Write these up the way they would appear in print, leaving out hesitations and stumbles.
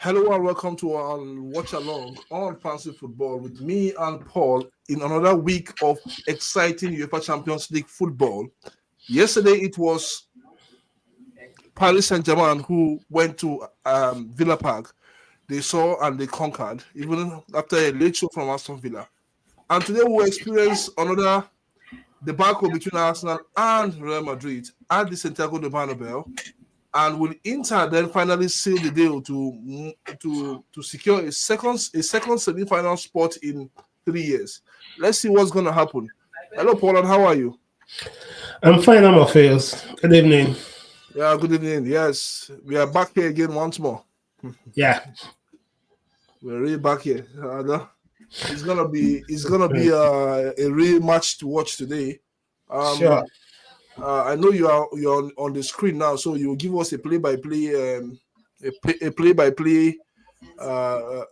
Hello and welcome to our watch along on Fancy Football with me and Paul in another week of exciting UEFA Champions League football. Yesterday it was Paris Saint-Germain who went to Villa Park. They saw and they conquered, even after a late show from Aston Villa. And today we will experience another debacle between Arsenal and Real Madrid at the Santiago de Bernabeu. And will Inter then finally seal the deal to secure a second semi-final spot in 3 years? Let's see what's going to happen. Hello, Paul, and how are you? I'm fine, I'm affairs. Good evening. Yeah, good evening. Yes, we are back here again once more. Yeah, we're really back here. It's gonna be a real match to watch today. Sure. I know you're on the screen now, so you will give us a play-by-play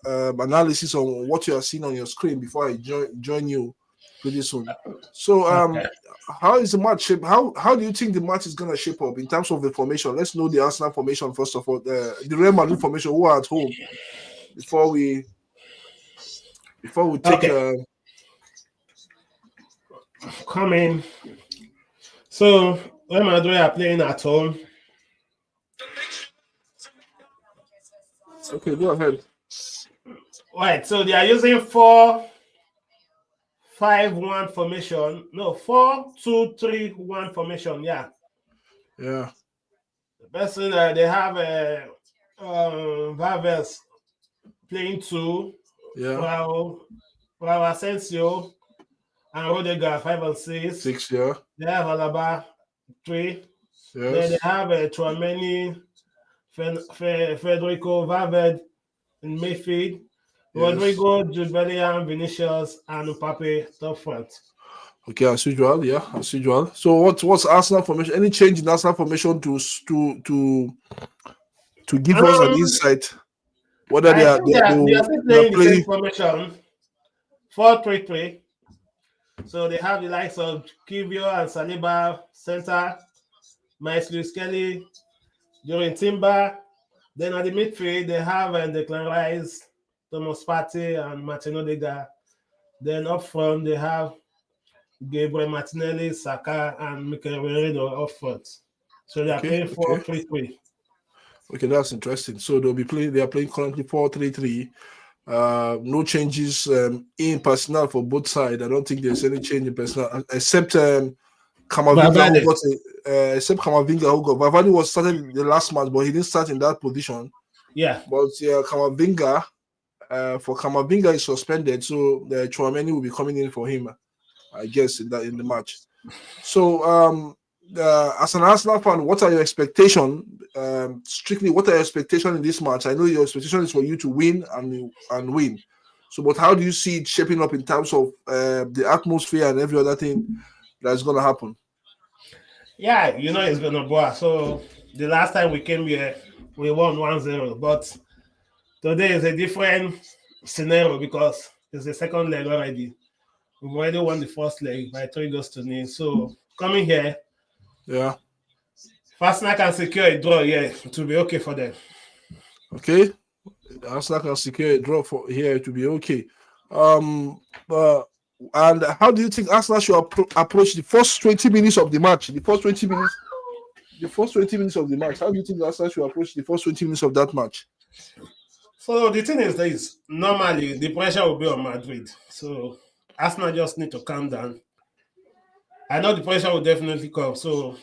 analysis on what you are seeing on your screen before I join you pretty soon. So, Okay. how is the match shape? How do you think the match is gonna shape up in terms of the formation? Let's know the Arsenal formation first of all. The Real Madrid formation who are at home before we take. Okay. Coming. So, Real Madrid are playing at home. Okay, go ahead. Right, so they are using 4-5-1 formation. No, 4-2-3-1 formation. Yeah. Yeah. The best thing they have Valvez playing 2. Yeah. While Asensio and Rodega 5 and 6. 6, yeah. They have Alaba 3. Yes. Then they have Tchouaméni, Federico Valverde in midfield. Yes. Rodrigo, Jude Bellingham, Vinicius, and Mbappe top front. Okay, as usual, yeah, as usual. So what's Arsenal formation? Any change in Arsenal formation to give us an insight whether they are still playing the same formation, 4-3-3. So they have the likes of Kivio and Saliba center, Miles Lewis Kelly, during Timber. Then at the midfield, they have Declan Rice, Thomas Partey, and Martin Odegaard. Then up front, they have Gabriel Martinelli, Saka, and Mikel Merino up front. So they are playing 4-3-3. Okay, that's interesting. So they are playing currently 4-3-3. No changes in personnel for both sides. I don't think there's any change in personnel except Camavinga who got Valverde was started in the last match, but he didn't start in that position. Yeah. But Camavinga, for Camavinga is suspended, so the Tchouaméni will be coming in for him, I guess, in the match. So as an Arsenal fan, what are your expectations? Strictly, what are your expectations in this match? I know your expectation is for you to win and win. So, but how do you see it shaping up in terms of the atmosphere and every other thing that's going to happen? Yeah, it's going to go. So, the last time we came here, we won 1-0. But today is a different scenario because it's the second leg already. We've already won the first leg by 3-0. So, coming here, yeah, Arsenal can secure a draw here. It will be okay for them. Okay, Arsenal can secure a draw for here to be okay. And how do you think Arsenal should approach the first 20 minutes of the match? The first 20 minutes of the match. How do you think Arsenal should approach the first 20 minutes of that match? So the thing is this: normally the pressure will be on Madrid. So Arsenal just need to calm down. I know the pressure will definitely come. So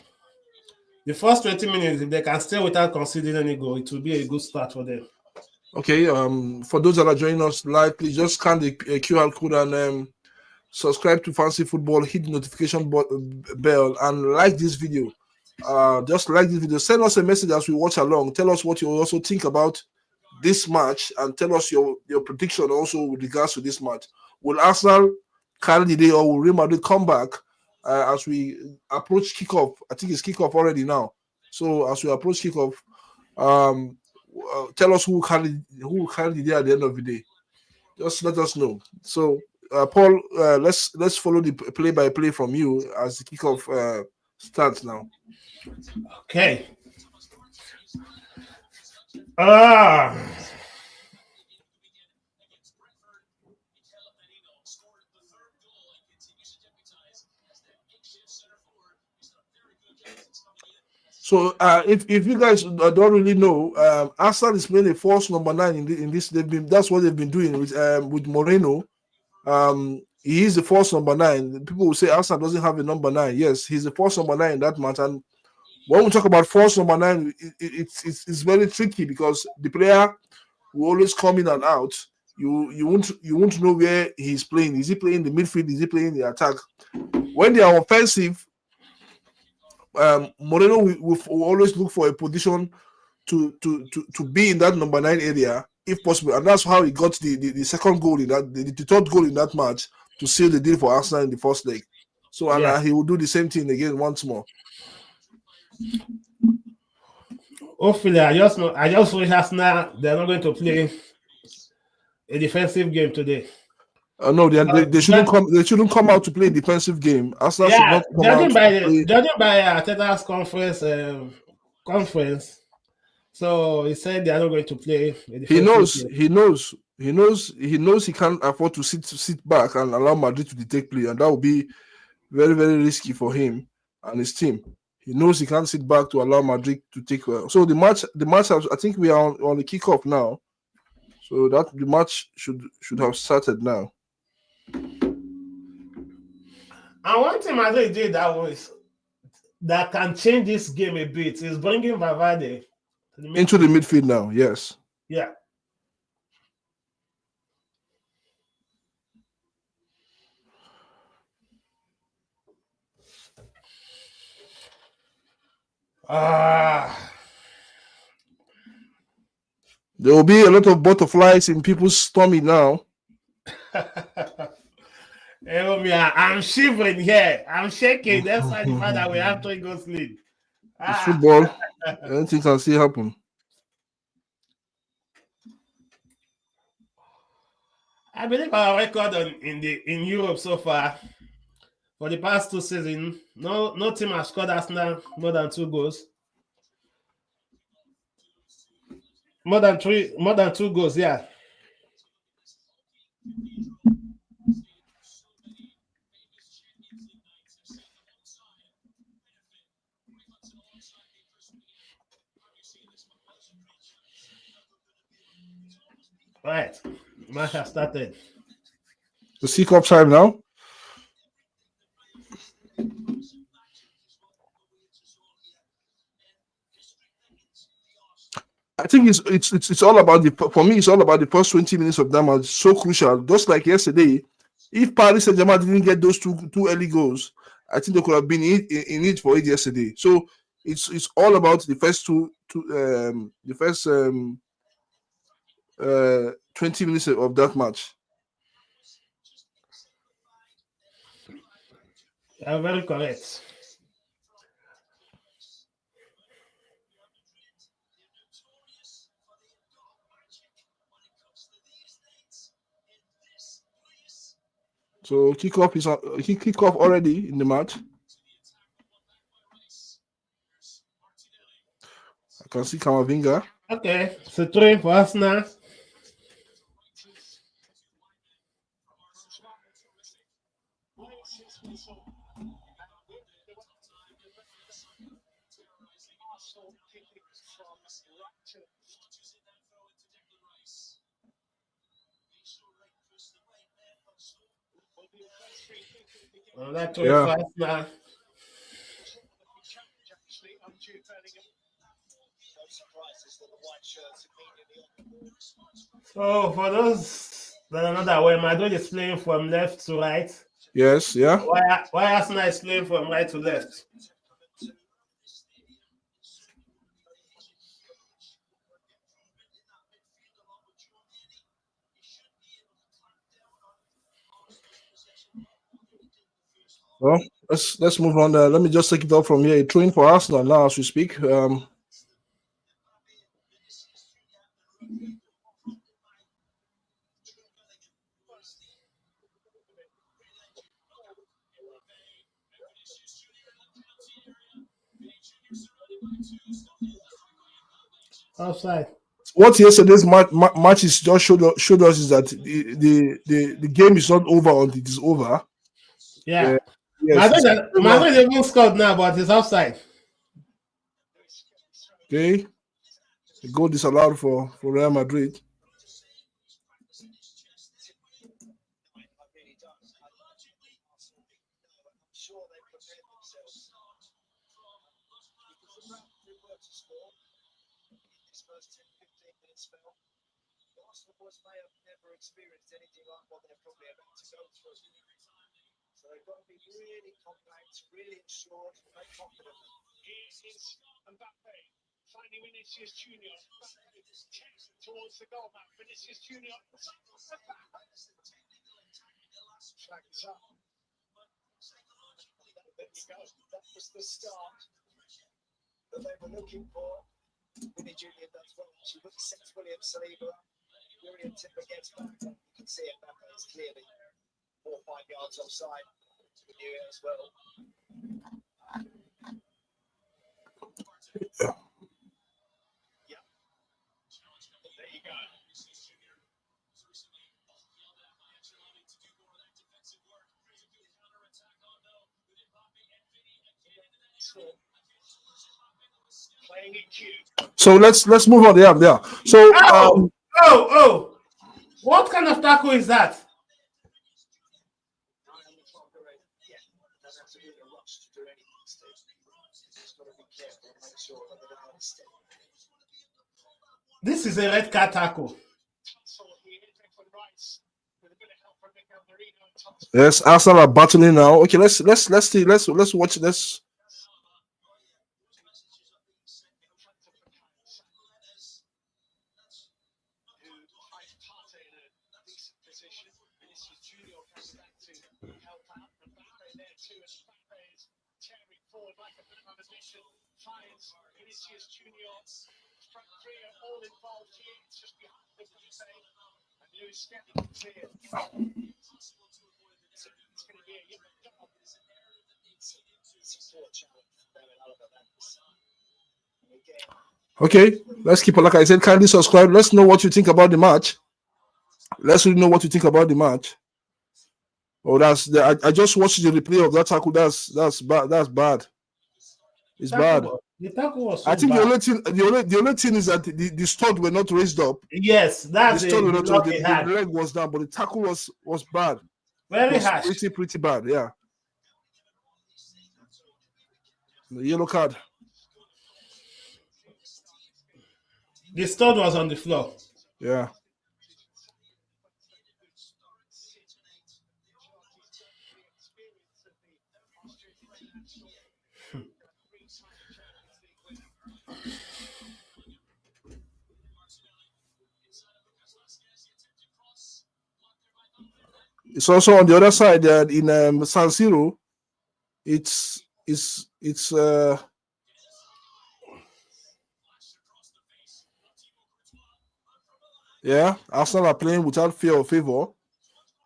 the first 20 minutes, if they can stay without conceding any goal, it will be a good start for them. Okay. For those that are joining us live, please just scan the QR code and subscribe to Fancy Football, hit the notification bell, and like this video. Just like this video. Send us a message as we watch along. Tell us what you also think about this match and tell us your prediction also with regards to this match. Will Arsenal carry the day or will Real Madrid come back as we approach kickoff? I think it's kickoff already now. So as we approach kickoff, tell us who will carry the day at the end of the day. Just let us know. So Paul, let's follow the play-by-play from you as the kickoff starts now. Okay. So if you guys don't really know, Arsenal is playing a false number 9 in this. That's what they've been doing with Moreno. He is the false number 9. People will say Arsenal doesn't have a number 9. Yes, he's the false number 9 in that match. And when we talk about false number 9, it's very tricky because the player will always come in and out. You won't know where he's playing. Is he playing the midfield? Is he playing the attack? When they are offensive, Moreno will always look for a position to be in that number 9 area if possible, and that's how he got the second goal in that the third goal in that match to seal the deal for Arsenal in the first leg. So and he will do the same thing again once more. Hopefully, I just wish Arsenal they're not going to play a defensive game today. No, they shouldn't come. They shouldn't come out to play a defensive game. Arsenal should not come judging out by Arteta's conference. So he said they are not going to play. He knows he can't afford to sit back and allow Madrid to take play, and that would be very, very risky for him and his team. He knows he can't sit back to allow Madrid to take. So the match. I think we are on the kickoff now. So that the match should have started now. And one thing Madrid did that can change this game a bit is bringing Valverde into the midfield now. Yes. Yeah. There will be a lot of butterflies in people's stomach now. I'm shivering here. I'm shaking. That's why the fact that we have 3 goals lead. It's football. Anything can still happen. I believe our record in Europe so far for the past 2 seasons, no team has scored Arsenal more than 2 goals. More than 2 goals, yeah. Right. Match has started. The kickoff time now. I think it's all about for me. It's all about the first 20 minutes of that match. So crucial. Just like yesterday, if Paris Saint-Germain didn't get those two early goals, I think they could have been in it for it yesterday. So it's all about the first 20 minutes of that match. You're very correct. So kickoff already in the match. I can see Kamavinga. Okay, so 3 for Arsenal. That 3 for Arsenal. So for those that are not aware, Madrid is playing from left to right. Yes, yeah. Why Arsenal is playing from right to left? Well, let's move on. Let me just take it up from here. A train for Arsenal now as we speak. Offside. What yesterday's matches just showed us is that the game is not over until it is over. Yeah. Madrid even scored now, but it's offside. Okay. The goal disallowed for Real Madrid. So let's move on. Yeah. So what kind of tackle is that? This is a red card tackle. Yes, Arsenal are battling now. Okay, let's see. Let's watch this. Okay, let's keep it. Like I said, kindly subscribe. Let's know what you think about the match. Let's really know what you think about the match. Oh, I just watched the replay of that tackle. That's bad. That's bad. It's bad. The tackle was so I think bad. the only thing is that the stud were not raised up. Yes, that's the stud were not raised. The leg was down, but the tackle was bad. Very harsh. Pretty bad. Yeah. The yellow card. The stud was on the floor. Yeah. It's also on the other side in San Siro. It's yeah, Arsenal are playing without fear or favor.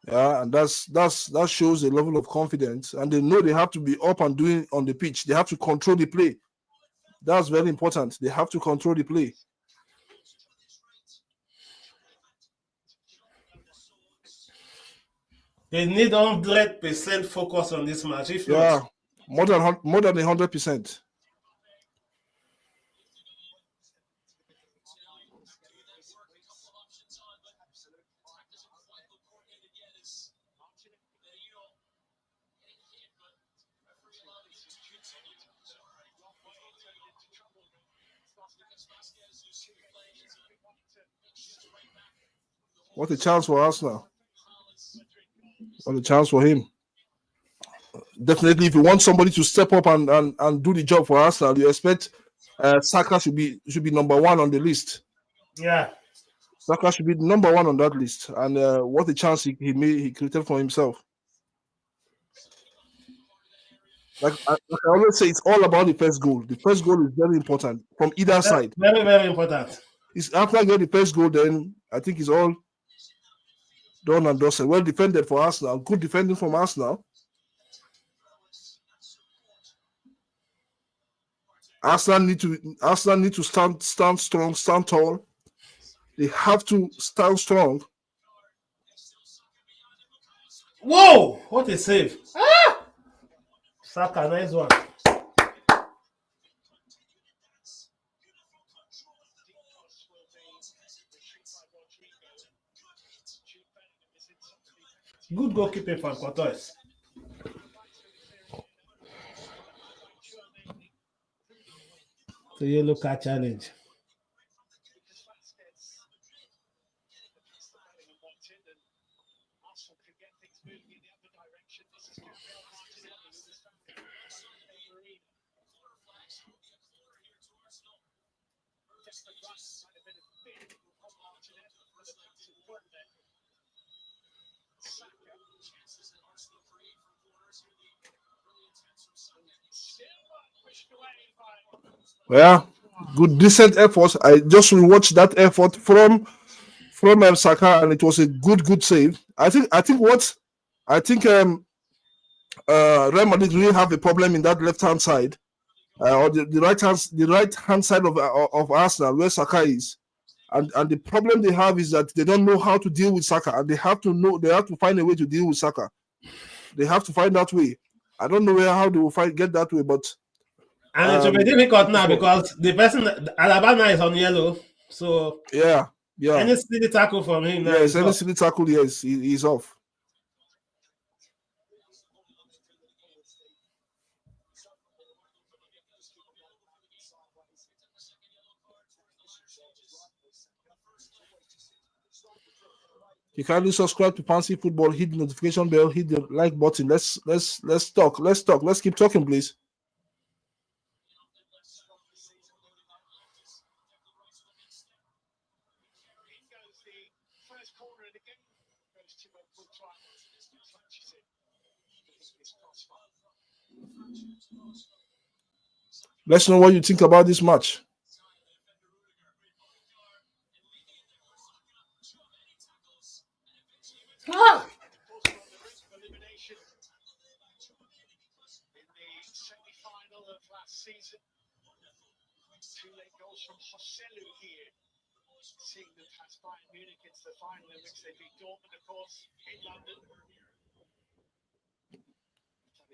Yeah, and that shows a level of confidence, and they know they have to be up and doing on the pitch. They have to control the play. That's very important. They have to control the play. They need 100% focus on this match. If not, more than 100%. What a chance for us now. What a chance for him. Definitely, if you want somebody to step up and do the job for Arsenal, you expect Saka should be number one on the list. Yeah. Saka should be number one on that list. And what a chance he created for himself. Like I always say, it's all about the first goal. The first goal is very important from either side. Very, very important. It's after I get the first goal, then I think it's all done and dusted. Well defended for Arsenal. Good defending from Arsenal. Arsenal need to stand strong, stand tall. They have to stand strong. Whoa! What a save! Ah! Saka, nice one. Good goalkeeping from Courtois. The yellow card challenge. Yeah, good, decent effort. I just rewatched that effort from Saka, and it was a good save. I think Real Madrid really have a problem in that left hand side, or the right hand side of Arsenal where Saka is, and the problem they have is that they don't know how to deal with Saka, and they have to find a way to deal with Saka. They have to find that way. I don't know how they will get that way, but and it will be difficult now because the person Alaba is on yellow, so yeah. Any silly tackle from him now. Yes, any silly tackle, yes, he's off. You kindly subscribe to Fancy Football, hit the notification bell, hit the like button. Let's talk. Let's keep talking, please. Let's know what you think about this match. Ah!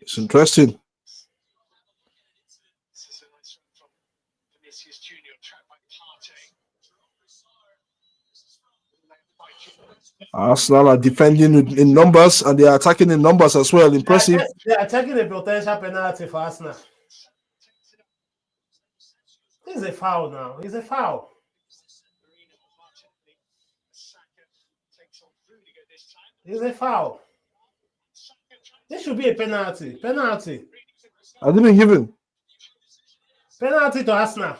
It's interesting. Arsenal are defending in numbers and they are attacking in numbers as well. Impressive. They are taking a potential penalty for Arsenal. This is a foul now. It's a foul. It's a foul. This should be a penalty. Penalty. I didn't give him. Penalty to Arsenal.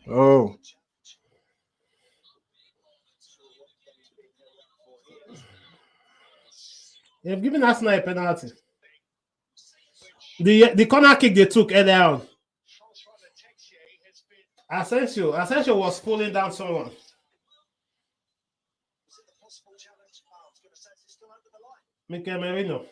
Oh. They've given Arsenal a penalty. The corner kick they took earlier on. Asensio was pulling down someone. Mikel Merino.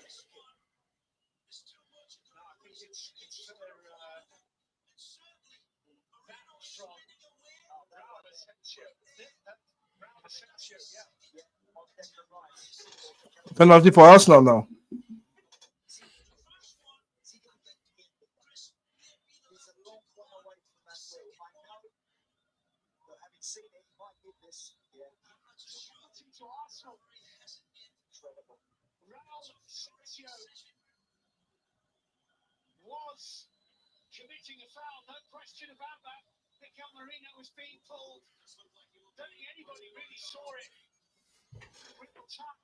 Penalty for Arsenal now. Committing a foul, no question about that. Mikel Merino was being pulled. Don't think anybody really saw it. Real time.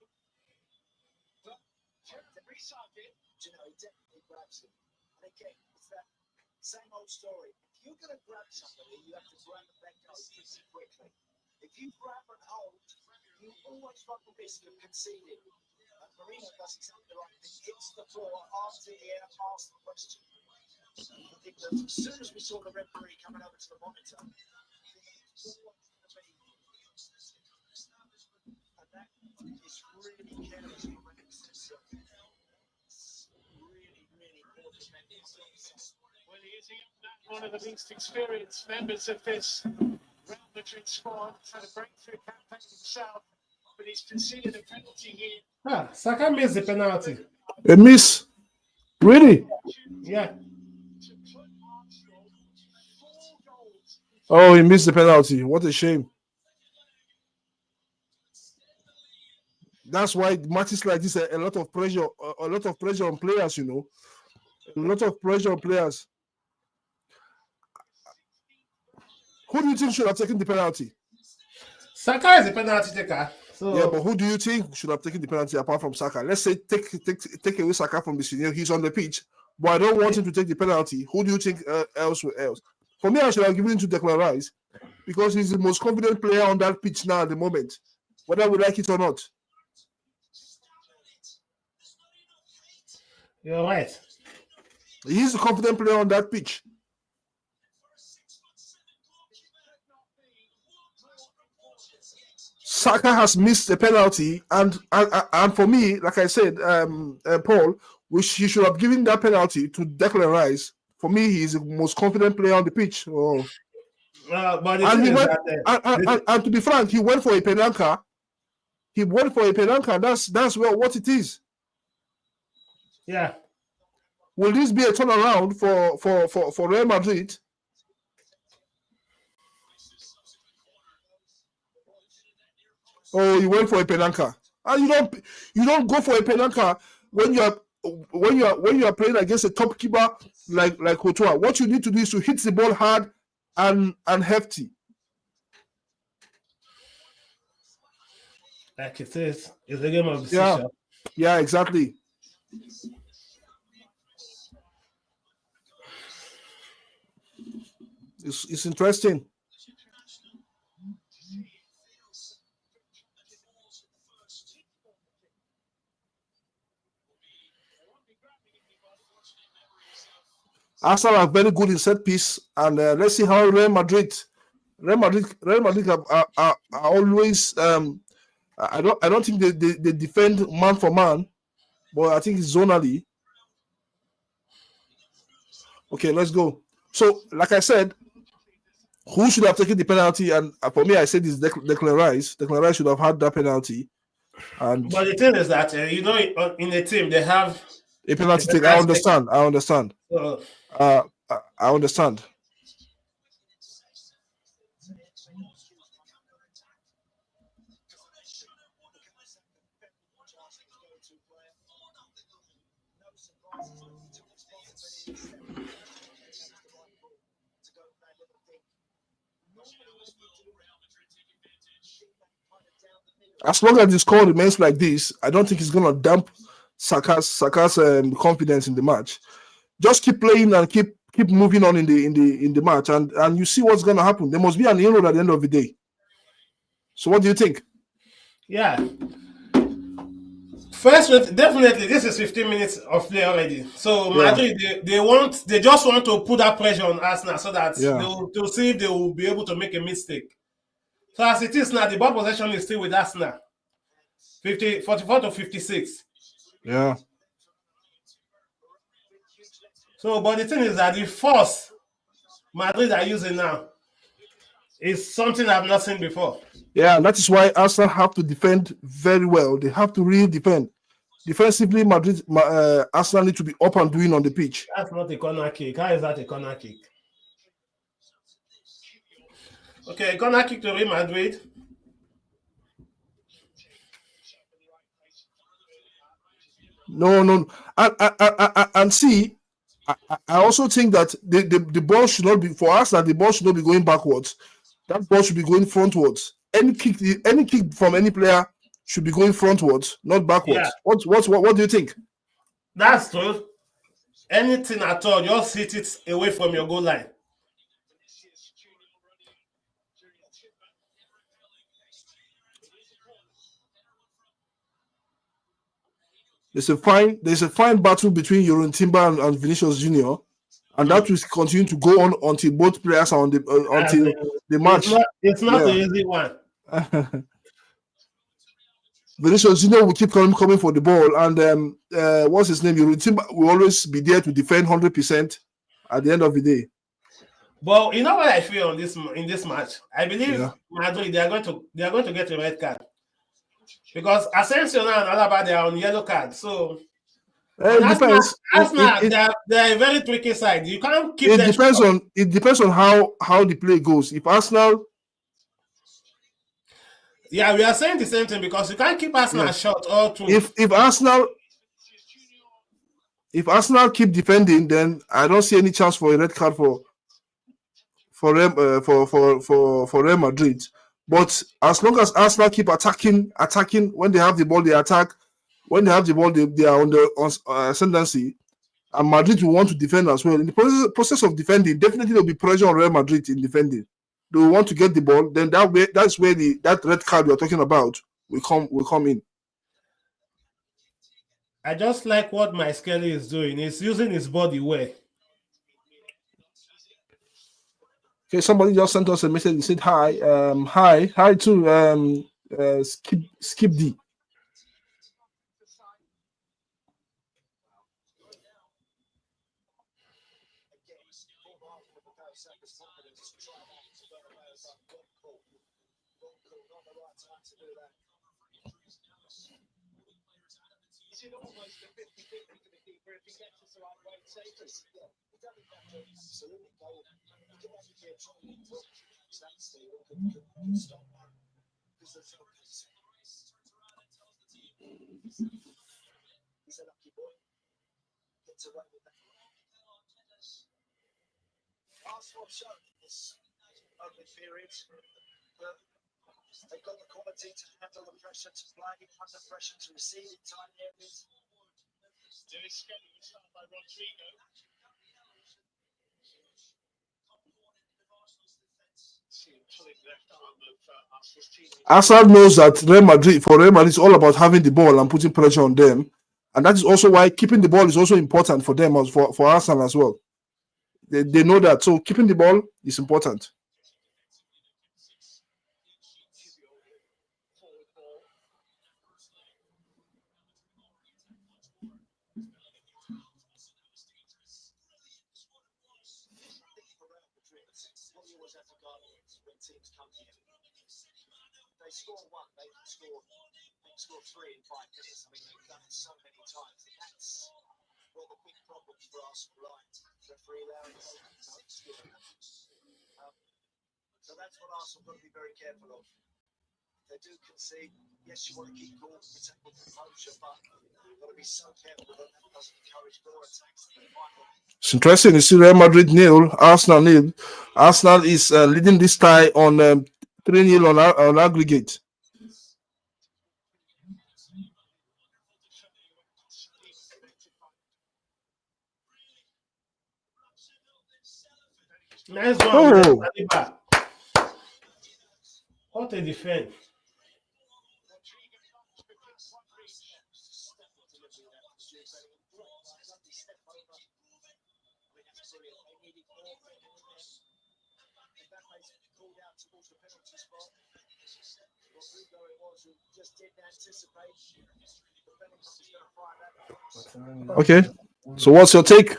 But Risa did. You know, he definitely grabs him. And again, it's that same old story. If you're going to grab somebody, you have to grab and let go pretty quickly. If you grab and hold, you always run the risk of conceding. And Merino does exactly the right thing. Hits the floor, arms in the air, asks the question. I think that as soon as we saw the referee coming over to the monitor, and that is really careless from an extension. Really poor defending. Well, he is one of the least experienced members of this Real Madrid squad. He's had a breakthrough campaign himself, but he's conceded a penalty here. Saka missed the penalty. A miss? Really? Yeah. Oh, he missed the penalty. What a shame. That's why matches like this a lot of pressure on players. You know, a lot of pressure on players. Who do you think should have taken the penalty? Saka is the penalty taker. So yeah, but who do you think should have taken the penalty apart from Saka? Let's say take away Saka from the scenario. He's on the pitch, but I don't want him to take the penalty. Who do you think else? For me, I should have given him to Declan Rice because he's the most confident player on that pitch now at the moment, whether we like it or not. You're right. He's the confident player on that pitch. Saka has missed a penalty, and for me, like I said, Paul, he should have given that penalty to Declan Rice. For me, he's the most confident player on the pitch. Oh. But and to be frank, he went for a penalty. He went for a penalty. That's what it is. Yeah. Will this be a turnaround for Real Madrid? Oh, you went for a penalty. And you don't go for a penalty when you are playing against a top keeper like Courtois. What you need to do is to hit the ball hard and hefty. Like it is, it's a game of decision. Yeah, exactly. It's interesting. Arsenal are very good in set piece, and let's see how Real Madrid are always. I don't think they defend man for man, but I think it's zonally. Okay, let's go. So, like I said, who should have taken the penalty? And for me, I said it's Declan Rice. Declan Rice should have had that penalty. But the thing is that in a team they have a penalty take. I understand. I understand. As long as the score remains like this, I don't think it's going to damp Saka's confidence in the match. Just keep playing and keep moving on in the match, and you see what's going to happen. There must be an inroad at the end of the day. So, what do you think? Yeah. First, definitely, this is 15 minutes of play already. So Madrid, they just want to put that pressure on Arsenal so that they'll see if they will be able to make a mistake. So as it is now, the ball possession is still with Arsenal. 44 to 56. Yeah. So, but the thing is that the force Madrid are using now is something I've not seen before. Yeah, that is why Arsenal have to defend very well. They have to really defend. Defensively, Arsenal need to be up and doing on the pitch. That's not a corner kick. How is that a corner kick? Okay, corner kick to Real Madrid. No. And see, I also think that the ball should not be, for us, that the ball should not be going backwards. That ball should be going frontwards. Any kick from any player should be going frontwards, not backwards. Yeah. What do you think? That's true. Anything at all, just hit it away from your goal line. There's a fine battle between Yorin Timber and Vinicius Junior, and that will continue to go on until both players are on until the match. It's not the easy one. Vinicius Junior will keep coming for the ball, and what's his name? Yorin Timber will always be there to defend 100% at the end of the day. Well, you know what I feel in this match? I believe Madrid they are going to get a red card. Because Asensio and Alaba, they are on yellow card. So it depends. Arsenal, they're a very tricky side. You can't keep them. It depends on how the play goes. If Arsenal, Yeah, we are saying the same thing because you can't keep Arsenal short all through. If Arsenal keep defending, then I don't see any chance for a red card for Real Madrid. But as long as Arsenal keep attacking when they have the ball, they attack. When they have the ball, they are on the ascendancy. And Madrid will want to defend as well. In the process of defending, definitely there will be pressure on Real Madrid in defending. They will want to get the ball. Then that's where that red card we are talking about will come in. I just like what my Skelly is doing. He's using his body well. Okay, somebody just sent us a message. He said hi. Hi to Skip D. Is it almost a 50-50 for the keeper if he gets us the right way to save us? Yeah, he doesn't have to absolutely go. He could actually be a trolley standstill. Could stop that because there's no pace. He's a lucky boy. Gets away with that. Arsenal showed this open period. They've got the quality to handle the pressure, to play under pressure, to receive in tight areas. Arsenal knows that Real Madrid is all about having the ball and putting pressure on them, and that is also why keeping the ball is also important for them, for Arsenal as well. They know that, so keeping the ball is important. They score one, they can score three in 5 minutes. I mean, they've done it so many times. That's one of the big problems for Arsenal, right? Referee allowing so that's what Arsenal got to be very careful of. They do concede. Yes, you want to keep cool, protect the composure, but you've got to be so careful that that doesn't encourage more attacks in the final. It's interesting. You see Real Madrid nil, Arsenal nil. Arsenal is leading this tie on 3-0 on aggregate. Nice one, Saliba. What a defense. Okay, so what's your take?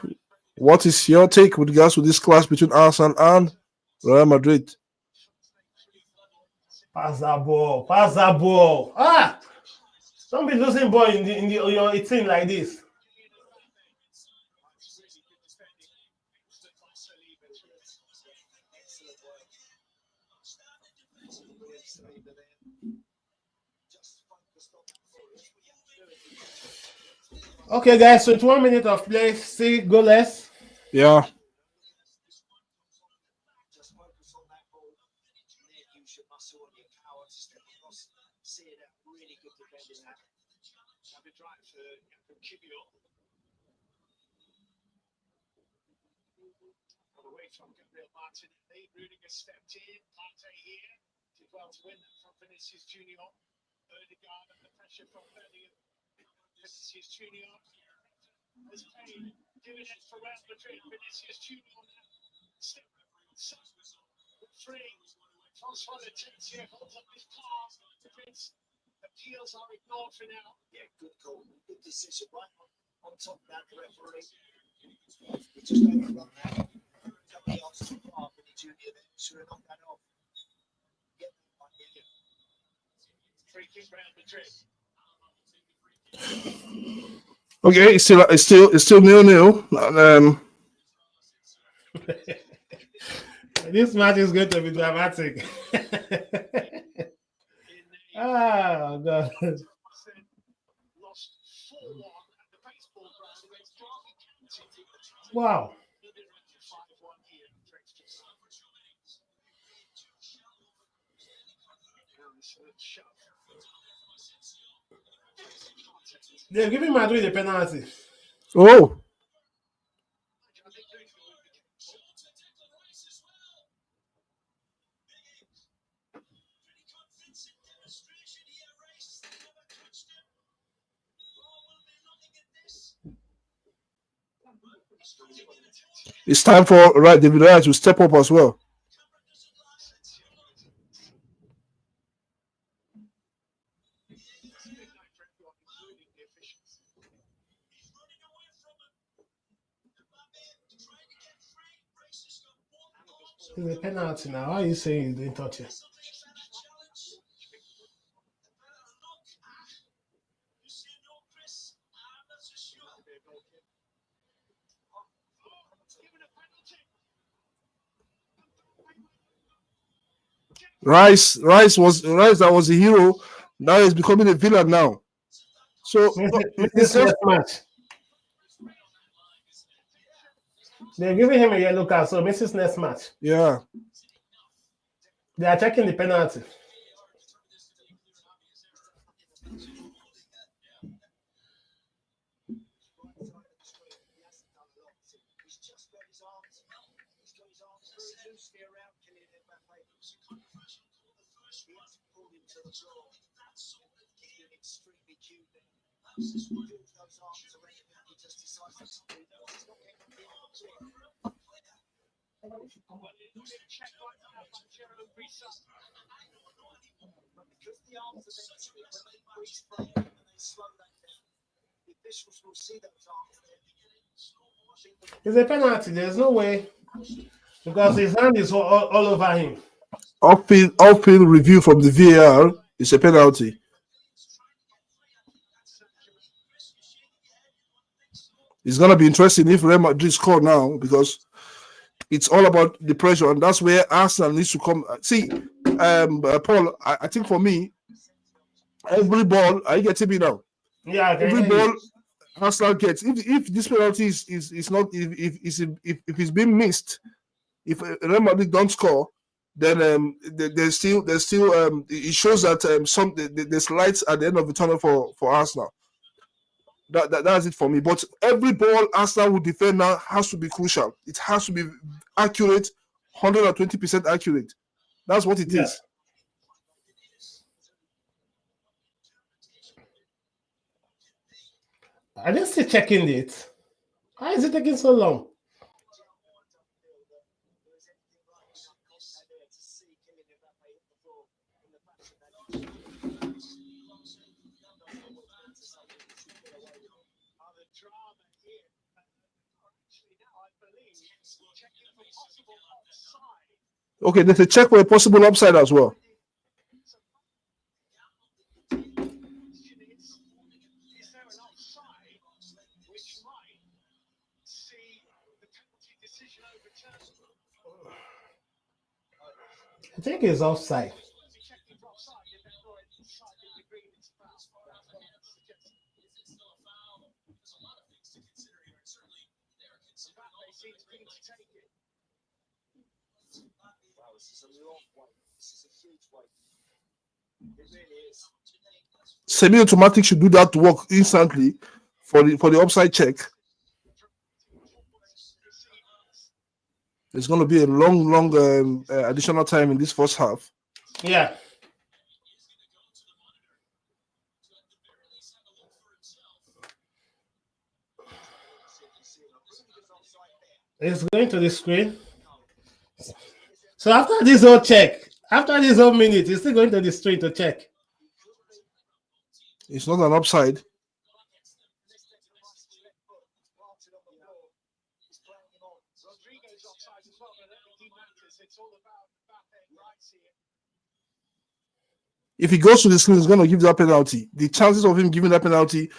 What is your take with regards to this clash between Arsenal and Real Madrid? Pass that ball. Pass that ball. Ah! Don't be losing ball in your 18 like this. Okay, guys, so 1 minute of play. See, goalless. Yeah. Just focus on that ball. Use your muscle and your power to step across. See it out. Really good defending that. Have a drive for Kibio. Away from Gabriel Martinelli. Rudiger stepped in. Marte here. Did well to win that from Vinicius Junior. Odegaard under pressure from Vinicius Junior. Has paid dividends for Real Madrid. Vinicius Junior step free. Francois Letizia holds up his palm. Defense appeals are ignored for now. Yeah, good call. Good decision. Right on top of that, the referee. We just don't run that. Couple yards too far for the junior then. Should have knocked that off. Get that one, yeah. Free kick Real Madrid. Okay, it's still 0-0. This match is going to be dramatic. Ah, God. Lost 4-1 at the baseball ground against Derby County. Wow. 5-1 here for extra time. Shove. They're giving Madrid a penalty. Oh, it's time for David Raya to step up as well. It's a penalty now. Why are you saying you didn't touch it? Rice that was a hero. Now he's becoming a villain now. So it's Mrs. just Next match. They're giving him a yellow card, so Mrs. Next match. yeah. They are checking the penalty. It's a penalty. There's no way because his hand is all over him. Off-field review from the VAR is a penalty. It's gonna be interesting if Real Madrid score now because it's all about the pressure, and that's where Arsenal needs to come. See, Paul, I think for me, every ball, are you getting me now? Yeah, every ball Arsenal gets, if this penalty is not, if it's been missed, if Real Madrid don't score, then there's still it shows that there's lights at the end of the tunnel for Arsenal. That's it for me. But every ball Arsenal will defend now has to be crucial. It has to be accurate, 120% accurate. That's what it is. Are they still checking it? Why is it taking so long? Okay, there's a check for a possible upside as well. I think it's offside. Semi-automatic should do that work instantly for the upside check. There's going to be a long additional time in this first half. Yeah. It's going to the screen. So after this whole check, after this whole minute, it's still going to the screen to check. It's not an upside. If he goes to the screen, he's going to give that penalty. The chances of him giving that penalty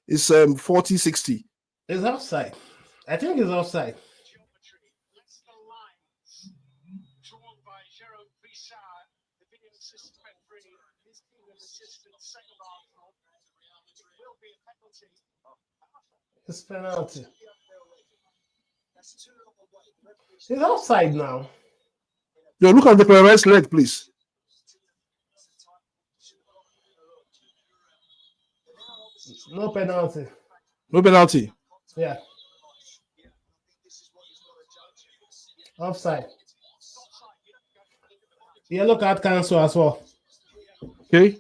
is 40-60. It's offside. I think it's offside. It's penalty. He's offside now. Yo, look at the right leg, please. No penalty. No penalty. Yeah. Offside. Yellow card cancel as well. Okay.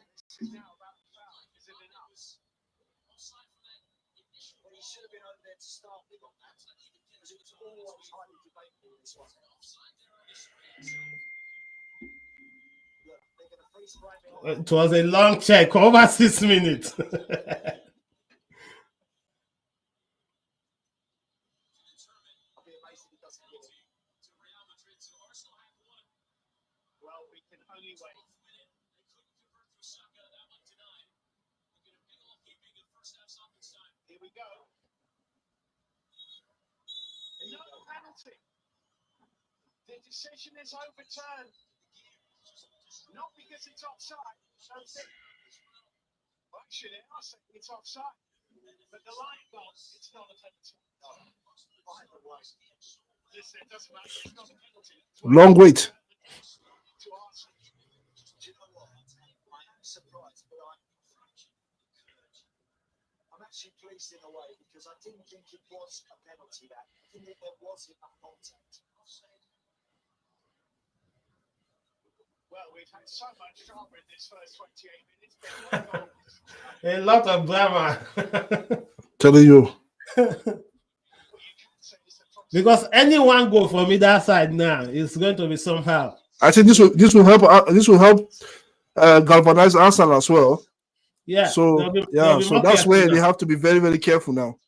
It was a long check, over 6 minutes. Well, we can only wait. Here we go. No penalty. The decision is overturned. Not because it's offside. Actually, I say it's offside. But the line goal, it's not a penalty. Listen, it doesn't matter. It's not a penalty. Long wait. To Arsenal. Do you know what? I am surprised, but I'm actually pleased in a way because I didn't think it was a penalty. That I didn't think there was enough contact. Well, we've had so much drama in this first 28 minutes. A lot of drama. Telling you. Because anyone go from either side now, it's going to be somehow. I think this will help galvanize Arsenal as well. Yeah. So so that's where they have to be very, very careful now.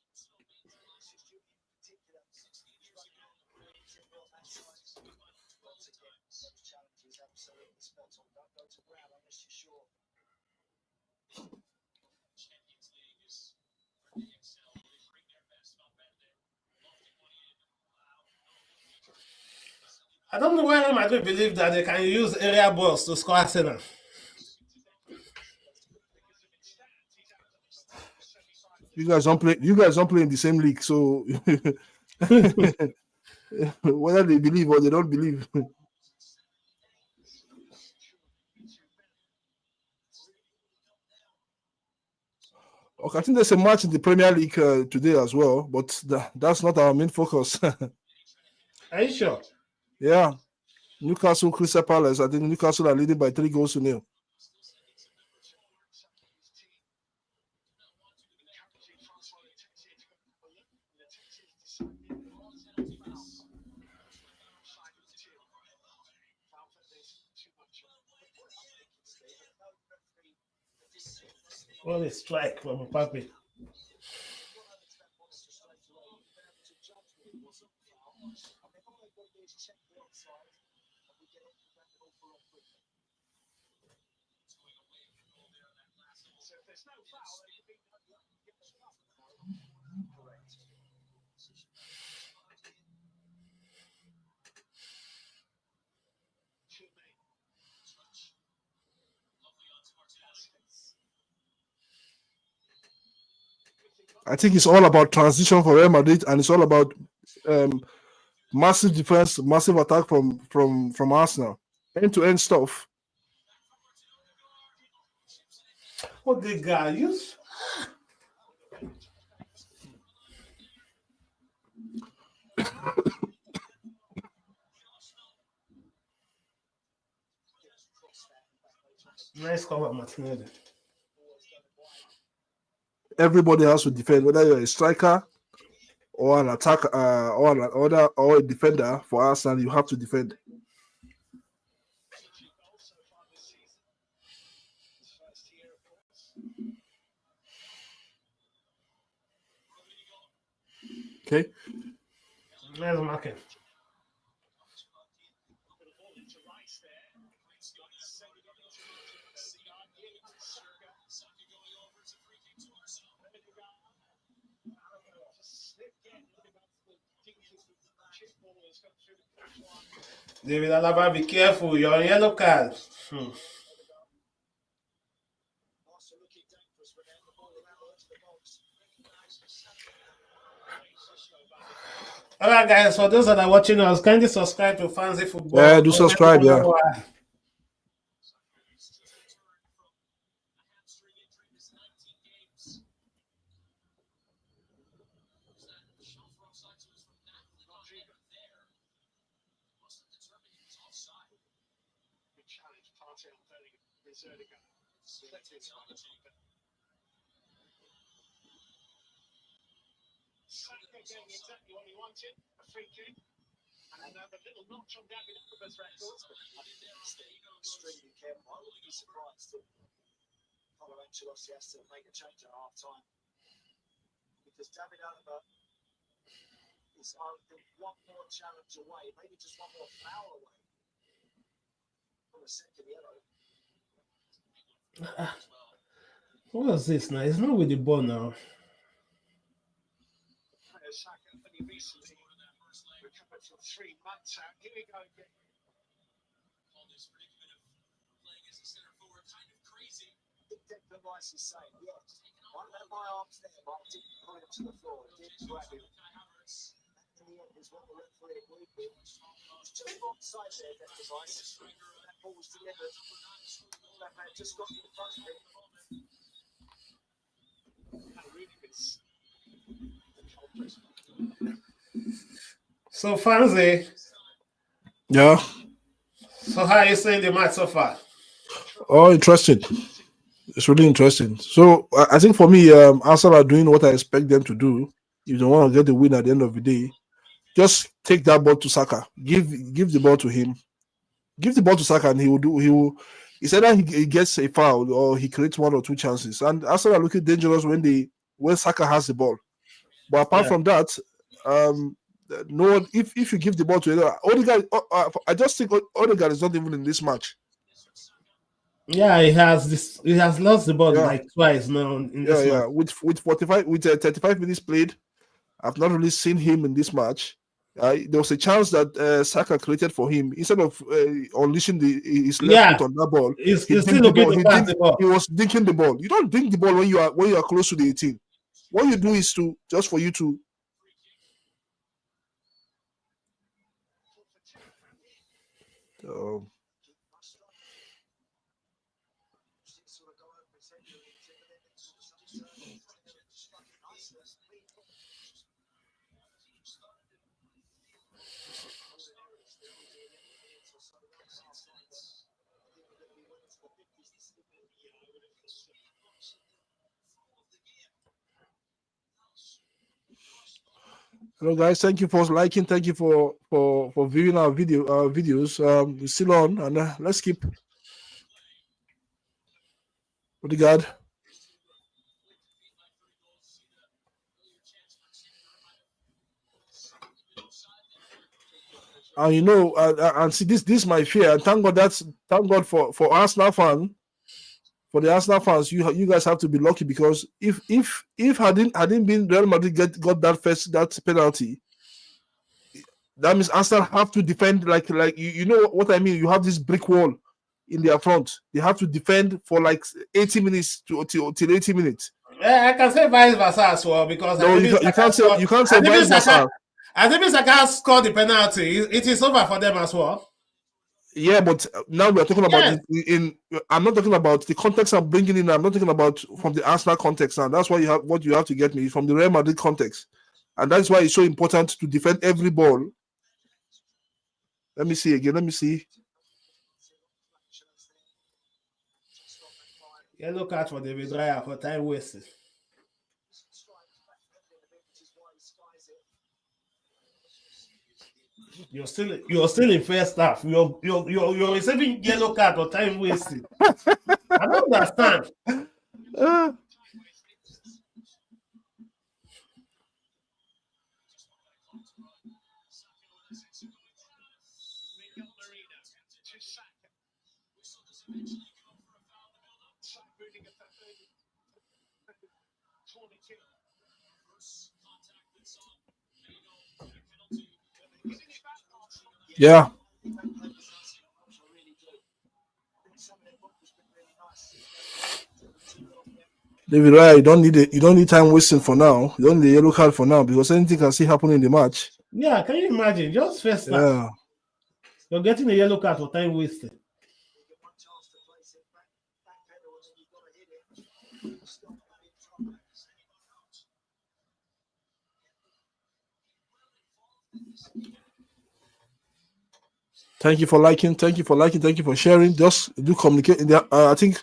I don't know why Real Madrid believe that they can use area balls to score Arsenal. You guys don't play in the same league, so whether they believe or they don't believe. Okay, I think there's a match in the Premier League today as well, but that's not our main focus. Are you sure? Yeah. Newcastle, Crystal Palace. I think Newcastle are leading by 3-0. What a strike from Papi. I think it's all about transition for Real Madrid, and it's all about massive defense, massive attack from Arsenal, end-to-end stuff. What the guy use? Nice cover, Martinelli. Everybody has to defend, whether you're a striker or an attacker or a defender. For Arsenal, you have to defend. Okay. Nice marking. David Alaba, be careful. You're on yellow card. All right, guys. For those that are watching us, kindly subscribe to Fanzy Football. Yeah, do subscribe. Yeah. Getting exactly what he wanted, a free kick, and another little notch on David Alba's records. Extremely careful. I wouldn't be surprised if Carlo Ancelotti has to make a change at half time because David Alba is one more challenge away, maybe just one more foul away from a second yellow. What was this now? It's not with the ball now. Saka only recently recovered from 3 months out. Here we go again. Declan Rice is saying, yes, I let my arms there, but I didn't pull him to the floor. I didn't grab him. In the end, is what the referee agreed with. It's just offside there, Declan Rice. That ball was delivered. That man just got in front of him. That really was. So, Fanzy. Yeah. So, how are you saying the match so far? Oh, interesting. It's really interesting. So, I think for me, Arsenal are doing what I expect them to do. If they want to get the win at the end of the day, just take that ball to Saka. Give the ball to him. Give the ball to Saka, and he will. It's either he gets a foul or he creates 1 or 2 chances. And Arsenal are looking dangerous when Saka has the ball. But apart from that, no one. If you give the ball to Odegaard, I just think Odegaard is not even in this match. Yeah, he has lost the ball like twice now in this match. With 35 minutes played, I've not really seen him in this match. There was a chance that Saka created for him. Instead of unleashing his left foot on that ball, he's still looking to pass the ball. He was dinking the ball. You don't dink the ball when you are close to the 18. What you do is just for you to. Hello guys, thank you for liking, thank you for viewing our videos. We're still on, and let's keep Odegaard. And and see this is my fear. And thank God for Arsenal fan. For the Arsenal fans, you guys have to be lucky, because if hadn't been Real Madrid got that penalty, that means Arsenal have to defend like you know what I mean. You have this brick wall in their front. They have to defend for like 80 minutes till 80 minutes. Yeah, I can say vice versa as well, because no, you can't say vice versa. I think Saka scored the penalty. It is over for them as well. Yeah, but now we are talking about I'm not talking about the context I'm bringing in. I'm not talking about from the Arsenal context, and that's why you have to get me from the Real Madrid context, and that's why it's so important to defend every ball. Let me see again. Let me see. Yellow card for David Raya for time wasted. You're still in first half. You're receiving yellow card for time wasted. I don't understand. Yeah. David Raya, you don't need time wasting for now. You don't need the yellow card for now, because anything can still happen in the match. Yeah, can you imagine? Just first half. Yeah. You're getting a yellow card for time wasted. Thank you for liking. Thank you for liking. Thank you for sharing. Just do communicate. I think.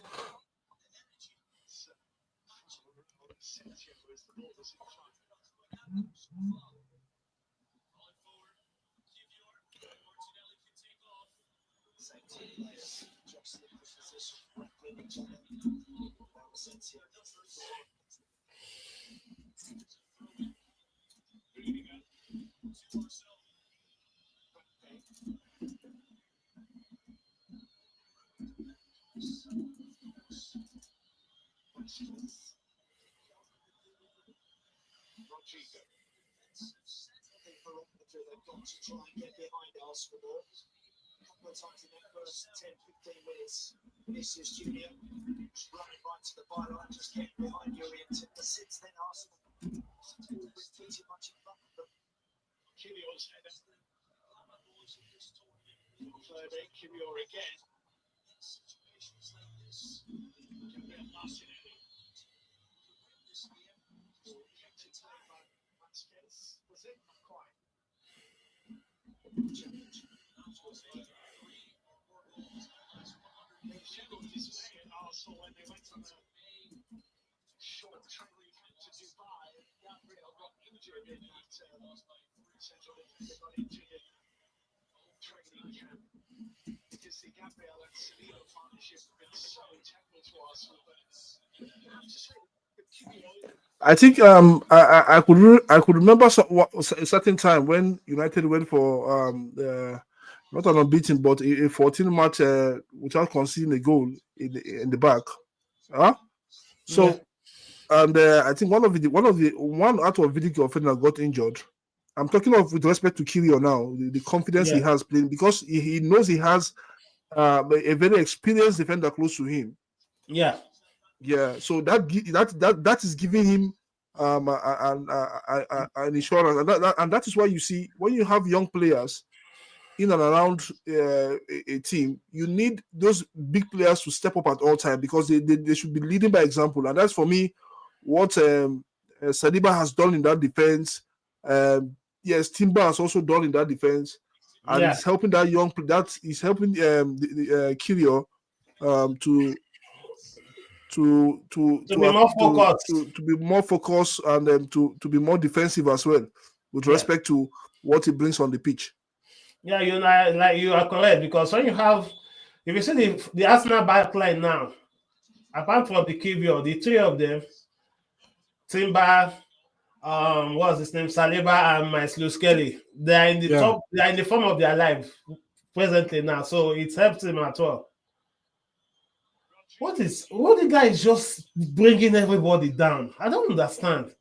I think I could remember a certain time when United went for not an unbeaten but a 14 match without conceding a goal in the back. Huh? Yeah. So and I think one out of Vidic offender got injured. I'm talking of with respect to Kirio now, the confidence he Yeah. has playing because he knows he has a very experienced defender close to him. Yeah. Yeah, so that is giving him an insurance, and that is why you see when you have young players in and around a team, you need those big players to step up at all time because they should be leading by example, and that's for me what Saliba has done in that defense. Yes, Timber has also done in that defense, and Yeah. it's helping that is helping Kirio to To be more focused. to be more focused and to be more defensive as well with Yeah. respect to what he brings on the pitch. Yeah, you know, like you are correct because when you have, if you see the Arsenal backline now, apart from the Kivio, the three of them, Timber, what's his name, Saliba and Maislu Skelly, they are in the Yeah. top, they are in the form of their life presently now, so it helps him at all. What the guy is just bringing everybody down? I don't understand.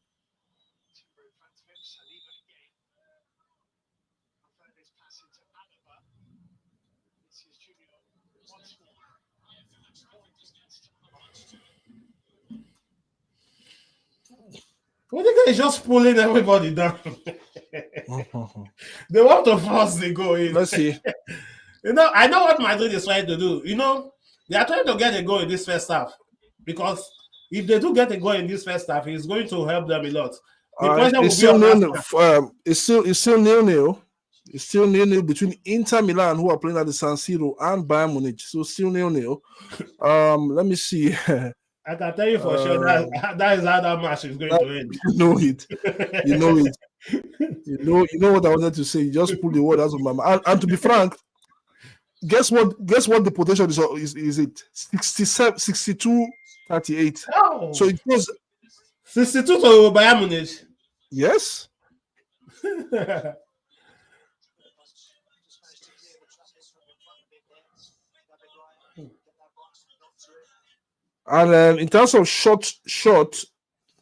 What the guy is just pulling everybody down. They want to force the goal in. Let's see. You know, I know what Madrid is trying to do. You know, they are trying to get a goal in this first half because if they do get a goal in this first half, it's going to help them a lot. The pressure It's will be still on nil. Arsenal. It's still nil. It's still nil between Inter Milan, who are playing at the San Siro, and Bayern Munich. So still nil. Let me see. I can tell you for sure that is how that match is going to end. You know it. You know it. You know what I wanted to say. You just pull the word out of my mouth. And to be frank, guess what the potential is it 67 62 38. Oh, So it goes 62 to Bayern Munich. yes. And in terms of shot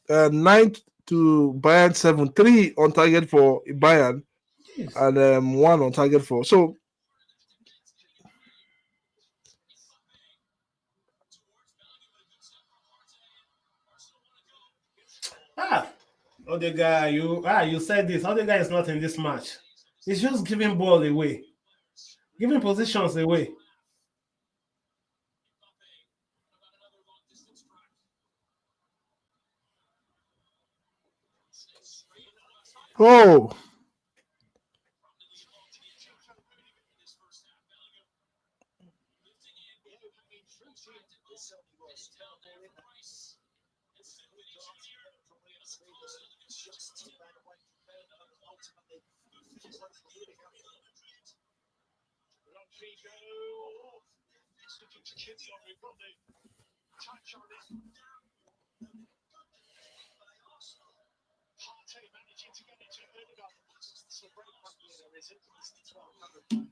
9 to Bayern 7, 3 on target for Bayern and 1 on target for. So Ah, Odegaard, you said this. Odegaard is not in this match. He's just giving ball away, giving positions away. Oh, Touch on it. Partey managing to get it to Odegaard. It's a break up here, there isn't. It's the 1200.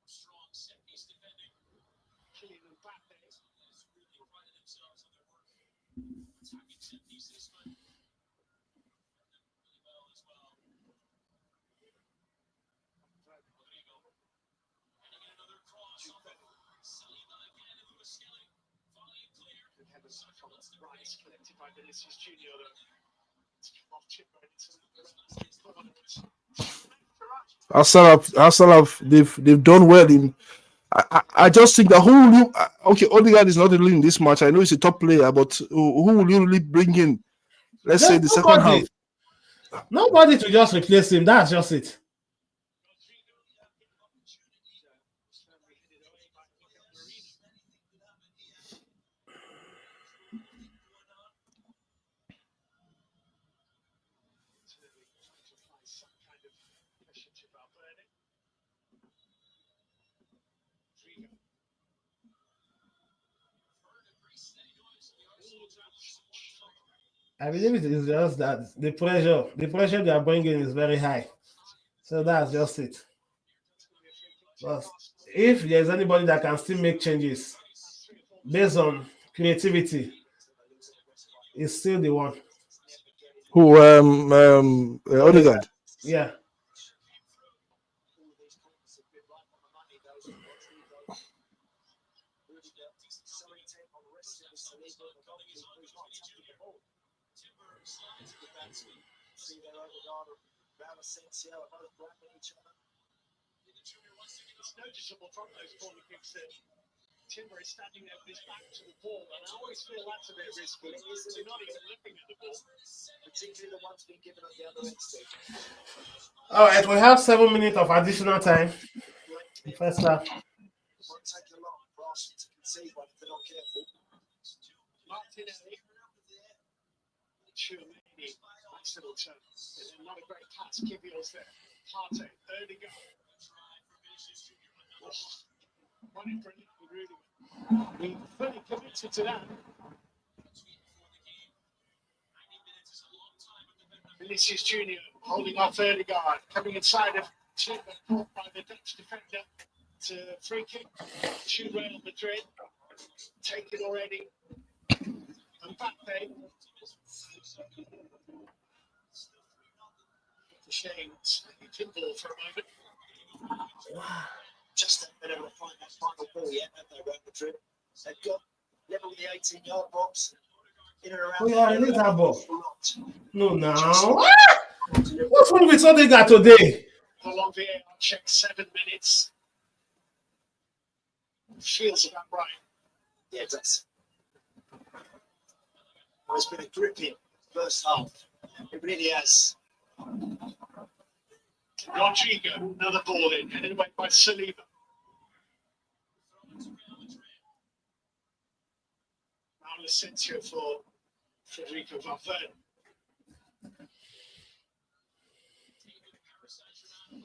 Strong set piece defending. Killing them back there. Really prided themselves on their work. Attacking set pieces, but really well as well. Rodrigo. Heading in another cross. Saliba again and Lewis Skelly. Volley clear. Good heavens from Rice collected by Vinicius Junior. It's come off Chipper into the corners. Arsenal, they've done well in. I just think that who will you? Okay, Odegaard is not really in this match. I know he's a top player, but who will you really bring in? Let's say the second half. Nobody to just replace him. That's just it. I believe it is just that the pressure they are bringing is very high. So that's just it. But if there's anybody that can still make changes based on creativity, it's still the one. Who? Odegaard. Yeah. It's noticeable from those corner kicks that Timber is standing there with his back to the ball, and I always feel that's a bit risky. You're not even looking at the ball, particularly the ones being given at the other end. All right, we have 7 minutes of additional time. First half. It won't take a lot for Arsenal to concede one if they're not careful. Martinelli. Chouameni. Nice little turn. And then not a great pass. Kivio's there. Partey. Odegaard. Running brilliant. We fully committed to that. Vinicius Junior holding off Odegaard, coming inside of Chip and caught by the Dutch defender to free kick to Real Madrid. Taken already. Mbappe. It's a shame. Pinball for a moment. Just haven't been able to find that final ball yet, have they, Real Madrid? They've got level the 18-yard box. In and around. Oh, yeah, I need that ball. No, now. What's wrong with Odegaard today? Along the air, I'll check 7 minutes. Feels about right. Yeah, it does. Well, it's been a gripping first half. It really has. Rodrigo, another ball in, headed away by Saliba. Now Asensio for Federico Valverde.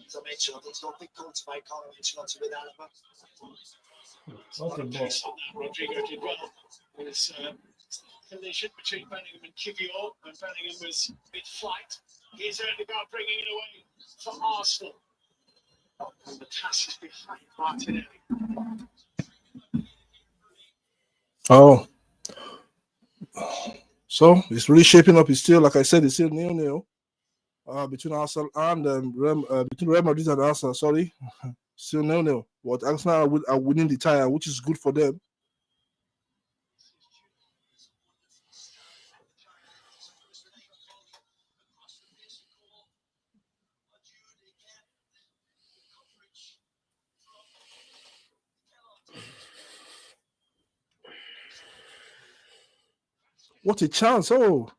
As I mentioned, it's not a big call to make on Ancelotti with Alaba. Okay, boss. Rodrigo did well. It was a collision between Bellingham and Kivior, and Bellingham was mid-flight. Here's Odegaard bringing it away for Arsenal. And the pass is behind Martinelli. Oh, so it's really shaping up. It's still, like I said, it's still 0-0 between Arsenal and between Real Madrid and Arsenal. Sorry, still 0-0. But Arsenal are winning the tie, which is good for them. What a chance! Oh,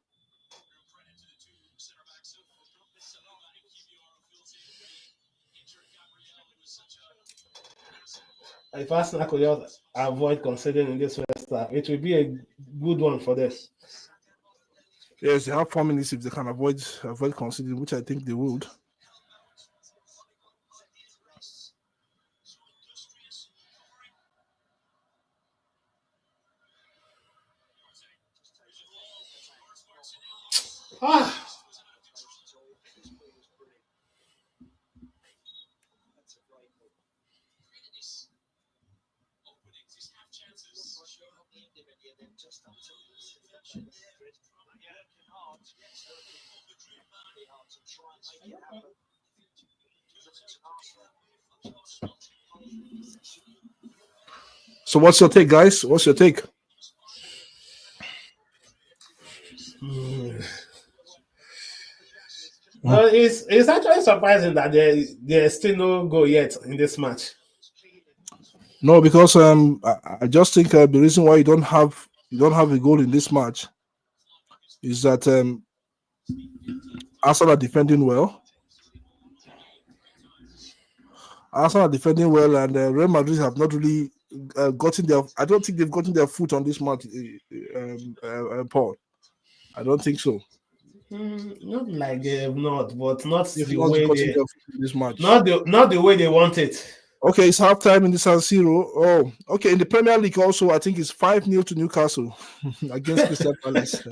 If Arsenal could just avoid conceding in this first half, it will be a good one for them. yes, they have 4 minutes if they can avoid conceding, which I think they would. Ah. So, what's your take, guys? What's your take? Well, it's actually surprising that there's still no goal yet in this match. No, because I just think the reason why you don't have a goal in this match is that Arsenal are defending well. Arsenal are defending well, and Real Madrid have not really gotten their. I don't think they've gotten their foot on this match, Paul. I don't think so. Not like they have not, but not They've the not way gotten they their foot in this match. not the way they want it. Okay, it's halftime in the San Siro. Oh, okay. In the Premier League, also, I think it's 5-0 to Newcastle against Crystal Palace.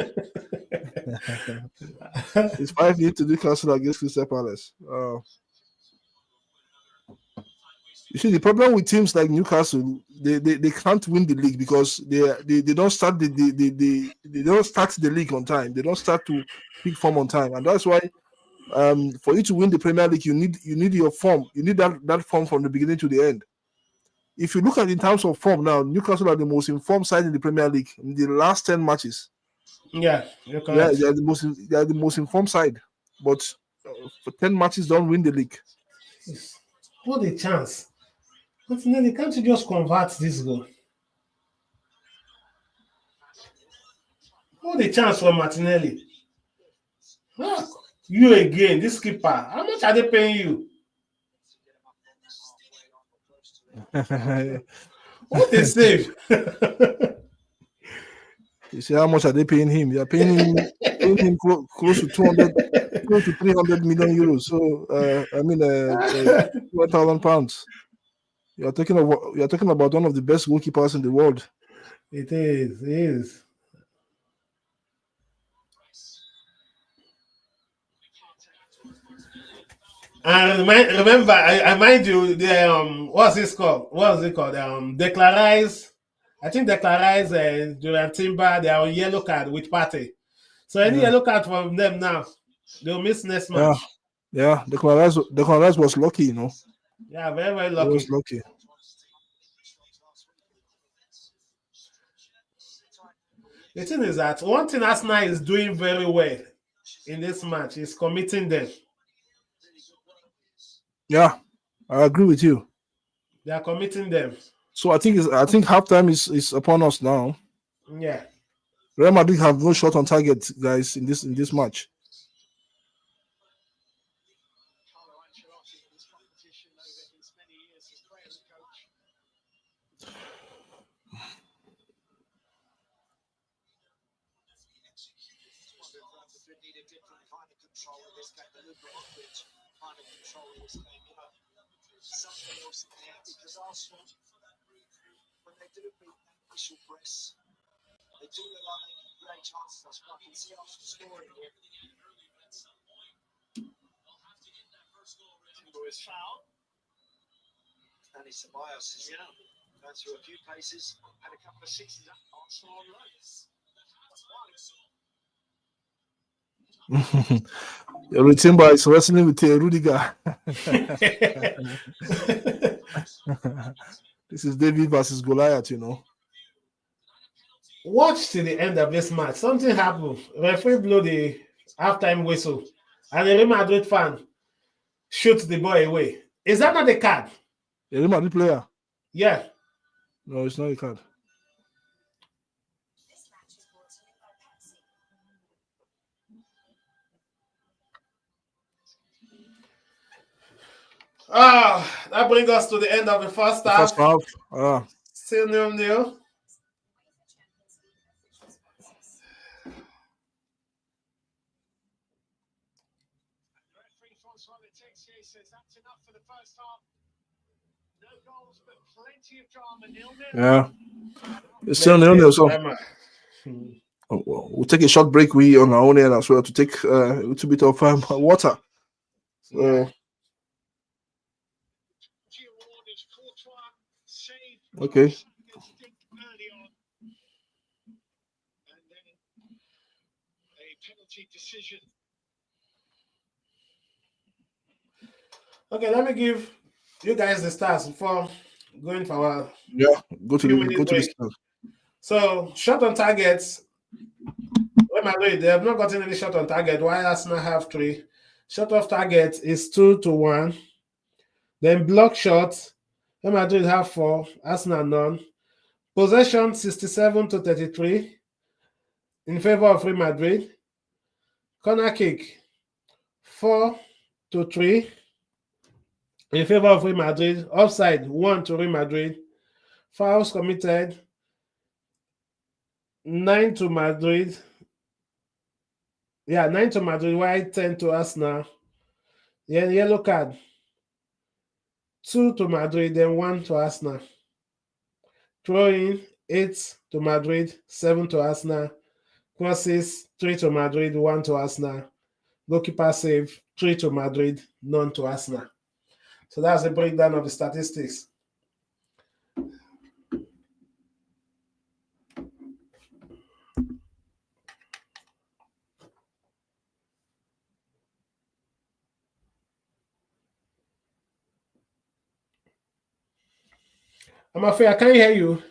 It's 5-0 to Newcastle against Crystal Palace. You see, the problem with teams like Newcastle, they can't win the league because they don't start they don't start the league on time. They don't start to pick form on time, and that's why for you to win the Premier League, you need your form. You need that form from the beginning to the end. If you look at in terms of form now, Newcastle are the most informed side in the Premier League in the last 10 matches. Yeah, you're correct. Yeah, they are the most informed side, but for 10 matches, don't win the league. What a chance! Martinelli, can't you just convert this goal? What a chance for Martinelli! Ah, you again, this keeper. How much are they paying you? What a save! You see how much are they paying him? They are paying him close to 300 million euros. So I mean, 1,000 pounds. You're talking about one of the best goalkeepers in the world. It is. And remember, I mind you, the what's this called? What's it called? Declarize. I think Declarize and Julian Timber, they are on yellow card with party. So any yellow card from them now, they'll miss next match. Yeah. Declarize was lucky, you know. Yeah, very, very lucky. He was lucky. The thing is that one thing Arsenal is doing very well in this match is committing them. Yeah, I agree with you. They are committing them. So I think halftime is upon us now. Yeah. Real Madrid have no shot on target, guys, in this match. Something else in there because Arsenal, when they do beat that initial press, they do look like they can create chances. I can see Arsenal scoring here. Timber is foul. Danny Ceballos is going through a few paces, had a couple of sixes at Arsenal on runs. Timber is wrestling with Rudiger. This is David versus Goliath, you know. Watch till the end of this match. Something happened. Referee blew the halftime whistle, and a Real Madrid fan shoots the ball away. Is that not a card? A Real Madrid player? Yeah. No, it's not a card. That brings us to the end of the first The first half. half. Still 0-0. Says that's enough for the first half. No goals, but plenty of drama. 0-0. Yeah. It's still 0-0. So we'll take a short break. We on our own end as well to take a little bit of water. Yeah. Okay. And then a penalty decision. Okay, let me give you guys the stats before going for a Go to the start. So shot on targets. Real Madrid, they have not gotten any shot on target. While Arsenal have 3. Shot off target is 2-1. Then block shots. Real Madrid have 4. Arsenal none. Possession 67-33 in favor of Real Madrid. Corner kick 4-3 in favor of Real Madrid. Offside 1 to Real Madrid. Fouls committed 9 to Madrid. 9 to Madrid, while 10 to Arsenal. Then yellow card 2 to Madrid, then 1 to Arsenal. Throw in 8 to Madrid, 7 to Arsenal. Crosses 3 to Madrid, 1 to Arsenal. Goalkeeper save 3 to Madrid, none to Arsenal. So that's a breakdown of the statistics. I'm afraid I can't hear you.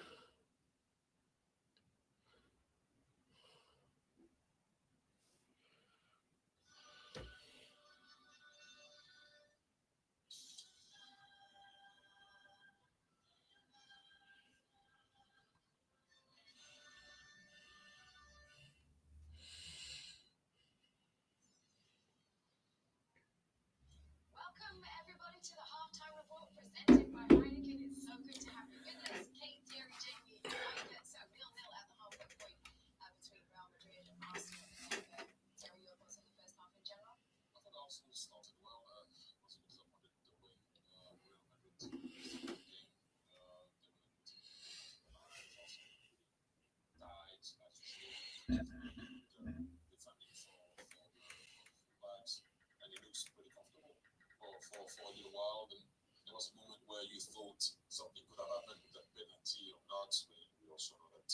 Welcome everybody to the halftime report presented by Heineken. It's so good to have you with us. Kate, Thierry, Jamie, and Micah. So 0-0 at the halfway point between Real Madrid and Arsenal. Thierry, your thoughts on the first half in general? I thought Arsenal started well. I was disappointed the way Real Madrid the game. Died, as you say, defending for fullbacks, and it looks pretty comfortable for a little while. Then there was a moment where you thought something could have happened with that penalty or not. We also know that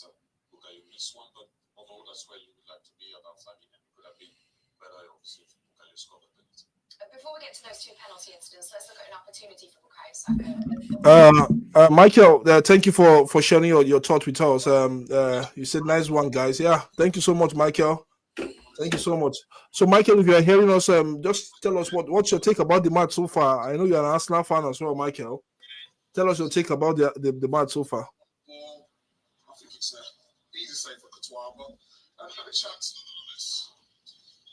Bukayo missed one, but overall that's where you would like to be at halftime, and it could have been better, obviously, if Bukayo scored the penalty. Before we get to those 2 penalty incidents, let's look at an opportunity for Bukayo Saka. Michael, thank you for sharing your thought with us. You said nice one, guys. Yeah, thank you so much, Michael. Thank you so much. So, Michael, if you are hearing us, just tell us what's your take about the match so far. I know you're an Arsenal fan as well, Michael. Tell us your take about the match so far. Well, I think it's easy to say for Courtois, but I've had a chance nonetheless.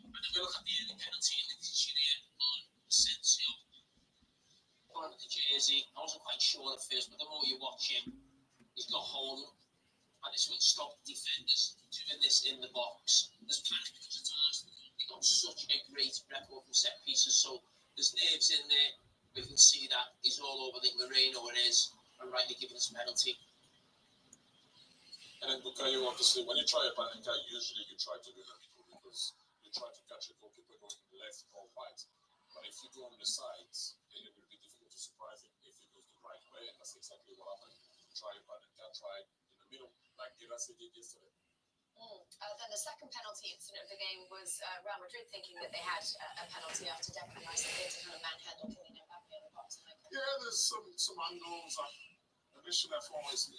When we look at the early penalty in the Chilean on Sensio, on the jersey, I wasn't quite sure at first, but the more you watch him, he's got hold of, and this will stop defenders doing this in the box. There's plenty because it's Arsenal. They got such a great record from set pieces, so there's nerves in there. We can see that he's all over the Moreno it is, and rightly giving us a penalty. And then Bukayo, obviously, when you try a panenka, usually you try to do the middle because you try to catch a goalkeeper going left or right. But if you go on the sides, then it will be difficult to surprise him if he goes the right way. And that's exactly what happened. Try panenka, try in the middle, like Girassi did yesterday. Then the second penalty incident of the game was Real Madrid thinking that they had a penalty after Declan Rice appeared to kind of manhandle Kylian Mbappe in the box. Yeah, there's some angles. Initially, I thought it was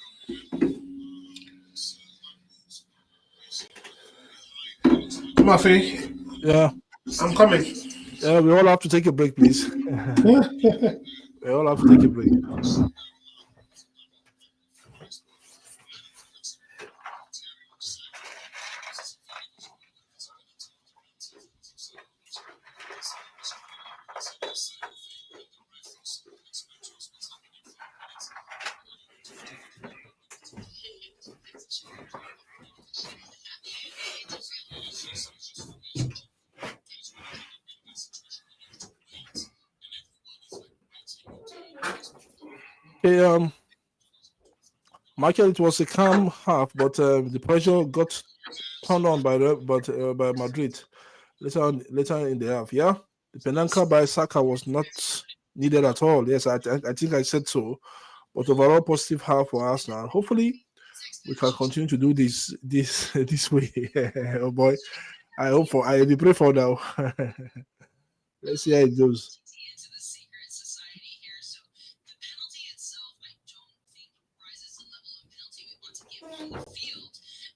Mafi, Yeah. I'm coming. Yeah, we all have to take a break, please. We all have to take a break. Okay, Michael, it was a calm half, but the pressure got turned on by Madrid later in the half. Yeah, the penalty by Saka was not needed at all. Yes, I think I said so. But overall, positive half for Arsenal. Hopefully, we can continue to do this this way. Oh boy, I pray for now. Let's see how it goes. Into the secret society here. So the penalty itself, I don't think rises to the level of penalty we want to give on the field.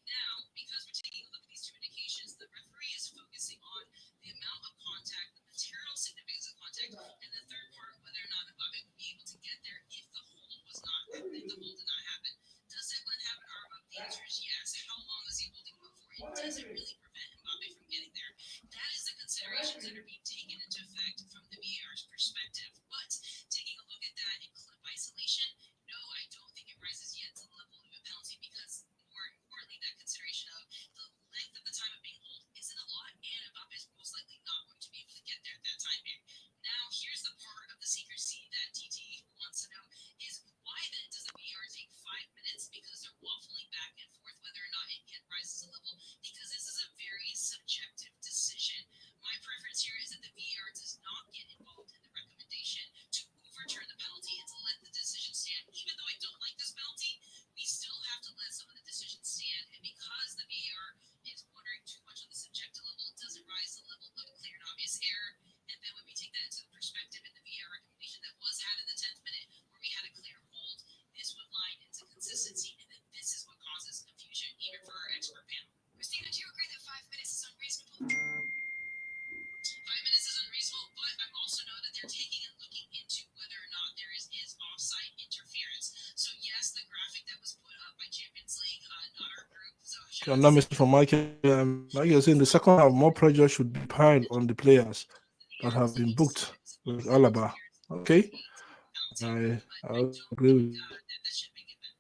Now, because we're taking a look at these two indications, the referee is focusing on the amount of contact, the material significance of contact, and the third part, whether or not Mbappe would be able to get there if the hold did not happen. Does Zeppelin have an arm up? The answer is yes. How long is he holding him up for? And does it really prevent Mbappe from getting there? That is the considerations that are being taken into effect from the VAR's perspective. But taking a look at that in clip isolation, no, I don't think it rises yet to the level of a penalty because, more importantly, that consideration of the length of the time of being held isn't a lot, and Mbappe is most likely not going to be able to get there at that time period. Now, here's the part of the secrecy that TT wants to know is why then does the VAR take 5 minutes? Because they're waffling back and forth whether or not it rises to level, because this is a very subjective decision. My preference here is that the VAR does not get involved in the recommendation to overturn the penalty and to let the decision stand. Even though I don't like this penalty, we still have to let some of the decisions stand. And because the VAR is wondering too much on the subjective level, it doesn't rise to the level of a clear and obvious error. And then when we take that into the perspective in the VAR recommendation that was had in the 10th minute, where we had a clear hold, this would line into consistency. And then this is what causes confusion, even for our expert panel. Christina, do you agree that 5 minutes is unreasonable? 5 minutes is unreasonable, but I also know that they're taking and looking into whether or not there is offside interference. So yes, the graphic that was put up by Champions League, not our group. So Okay, another message from Michael. Michael saying the second half more pressure should be piled on the players that have been booked with Alaba. Okay, I agree with you. that should make it better.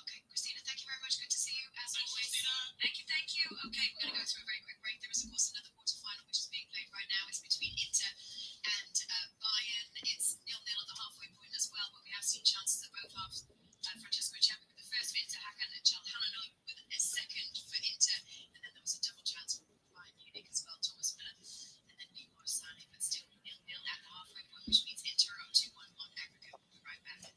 Okay, Christina, thank you very much. Good to see you as always. Thank you, thank you. Okay, we're going to go to a very quick break. There is, of course, another quarter-final which is being played right now. It's between Inter and Bayern. It's 0-0 at the halfway point as well, but we have seen chances at both halves. Francesco Champi with the first for Inter, Hakan and Çalhanoğlu with a second for Inter, and then there was a double chance for Bayern Munich as well, Thomas Müller, and then Leroy Sané, but still 0-0 at the halfway point, which means Inter are up 2-1 on aggregate. We'll be right back.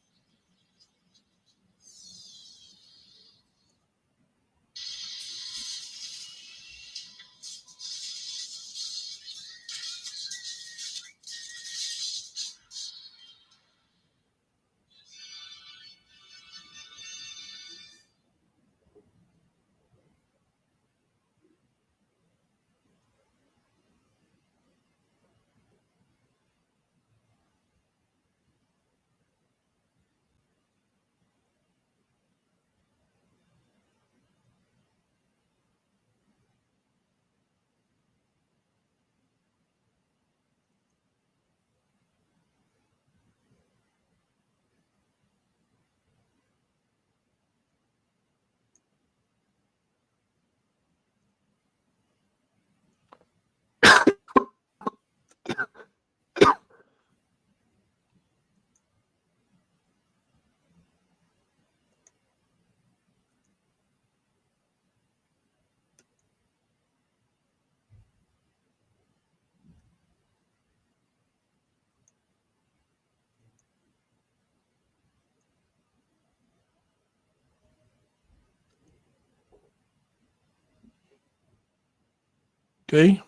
Okay,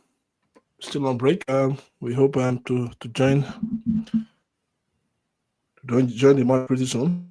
still on break. We hope to join the match pretty soon.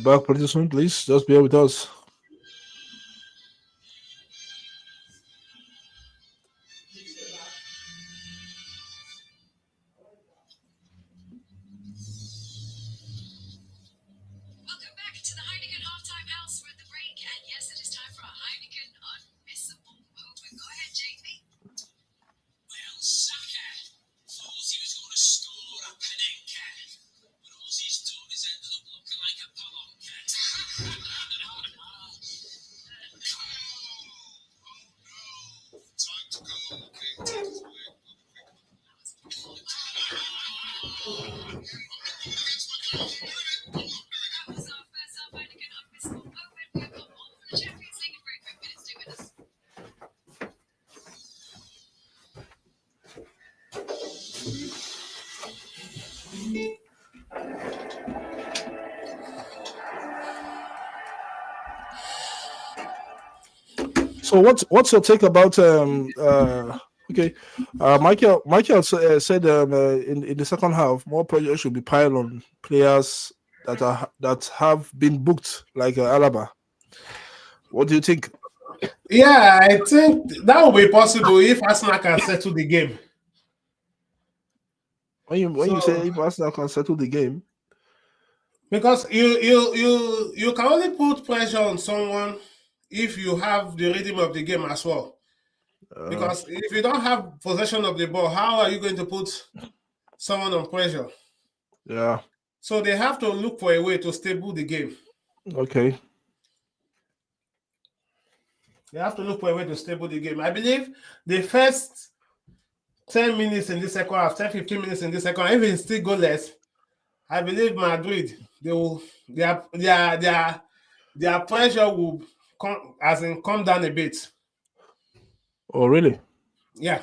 Back pretty soon, please. Just bear with us. Welcome back to the Heineken Halftime House. We're at the break, and yes, it is time for a Heineken unmissable moment. Go ahead, Jamie. Well, Saka thought he was going to score a Panenka, but all he's done is ended up looking like a Palonka. Time to go. Okay, time to play. That was our first half Heineken unmissable moment. We've got more from the Champions League in very quick minutes. Stay with us. So what's your take about okay, Michael said in the second half more pressure should be piled on players that have been booked like Alaba. What do you think? Yeah, I think that will be possible if Arsenal can settle the game. When you say if Arsenal can settle the game, Because you can only put pressure on someone if you have the rhythm of the game as well. Because if you don't have possession of the ball, how are you going to put someone on pressure? yeah, So they have to look for a way to stable the game. okay, They have to look for a way to stable the game. I believe the first 10 minutes in the second half, 10, 15 minutes in the second half, if it's still goalless, I believe Madrid, their pressure will come down a bit. oh really? Yeah.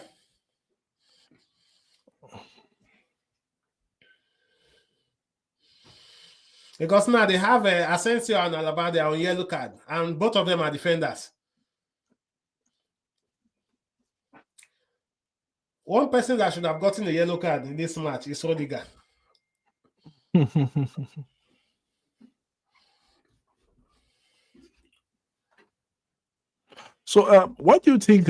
Because now they have Asensio and Alaba, they are on yellow card, and both of them are defenders. One person that should have gotten a yellow card in this match is Rodiger. So what do you think?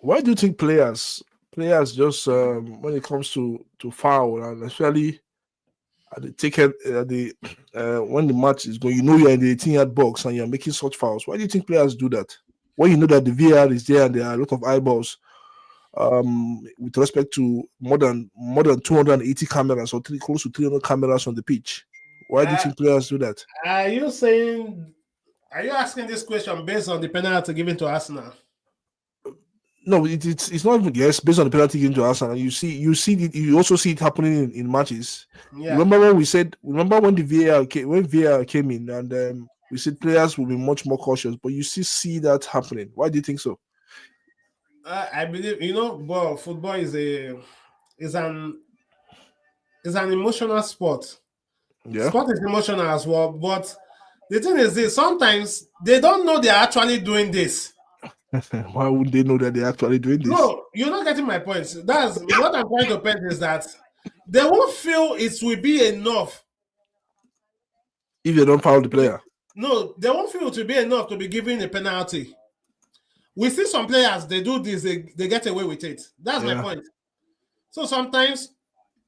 Why do you think players just when it comes to foul, and especially at the ticket when the match is going, you're in the 18-yard box and you're making such fouls. Why do you think players do that? When you know that the VAR is there and there are a lot of eyeballs, with respect to more than 280 cameras or close to 300 cameras on the pitch. Why do you think players do that? Are you asking this question based on the penalty given to Arsenal? No, it's not even based on the penalty given to Arsenal. You also see it happening in matches. Yeah. Remember when the VAR came in and we said players will be much more cautious, but you still see that happening. Why do you think so? I believe football is an emotional sport. Yeah. Sport is emotional as well, but the thing is this: sometimes they don't know they're actually doing this. Why wouldn't they know that they're actually doing this? No, you're not getting my point. That's what I'm trying to point is that they won't feel it will be enough if they don't foul the player. No, they won't feel it will be enough to be given a penalty. We see some players, they do this, they get away with it. That's my point. So sometimes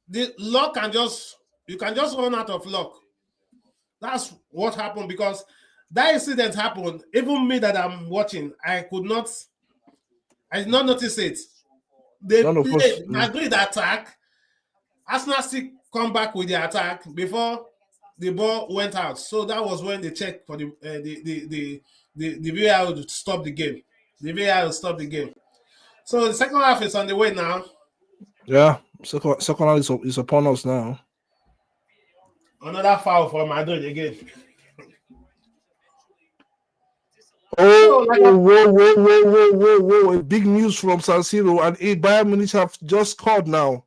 the luck you can just run out of luck. That's what happened because that incident happened. Even me that I'm watching, I did not notice it. They played, agreed the attack. Arsenal still come back with the attack before the ball went out. So that was when they checked for the VAR to stop the game. The VAR will stop the game. So the second half is on the way now. Yeah, second half is upon us now. Another foul for Madrid again. Whoa. Big news from San Siro, and Bayern Munich have just scored now.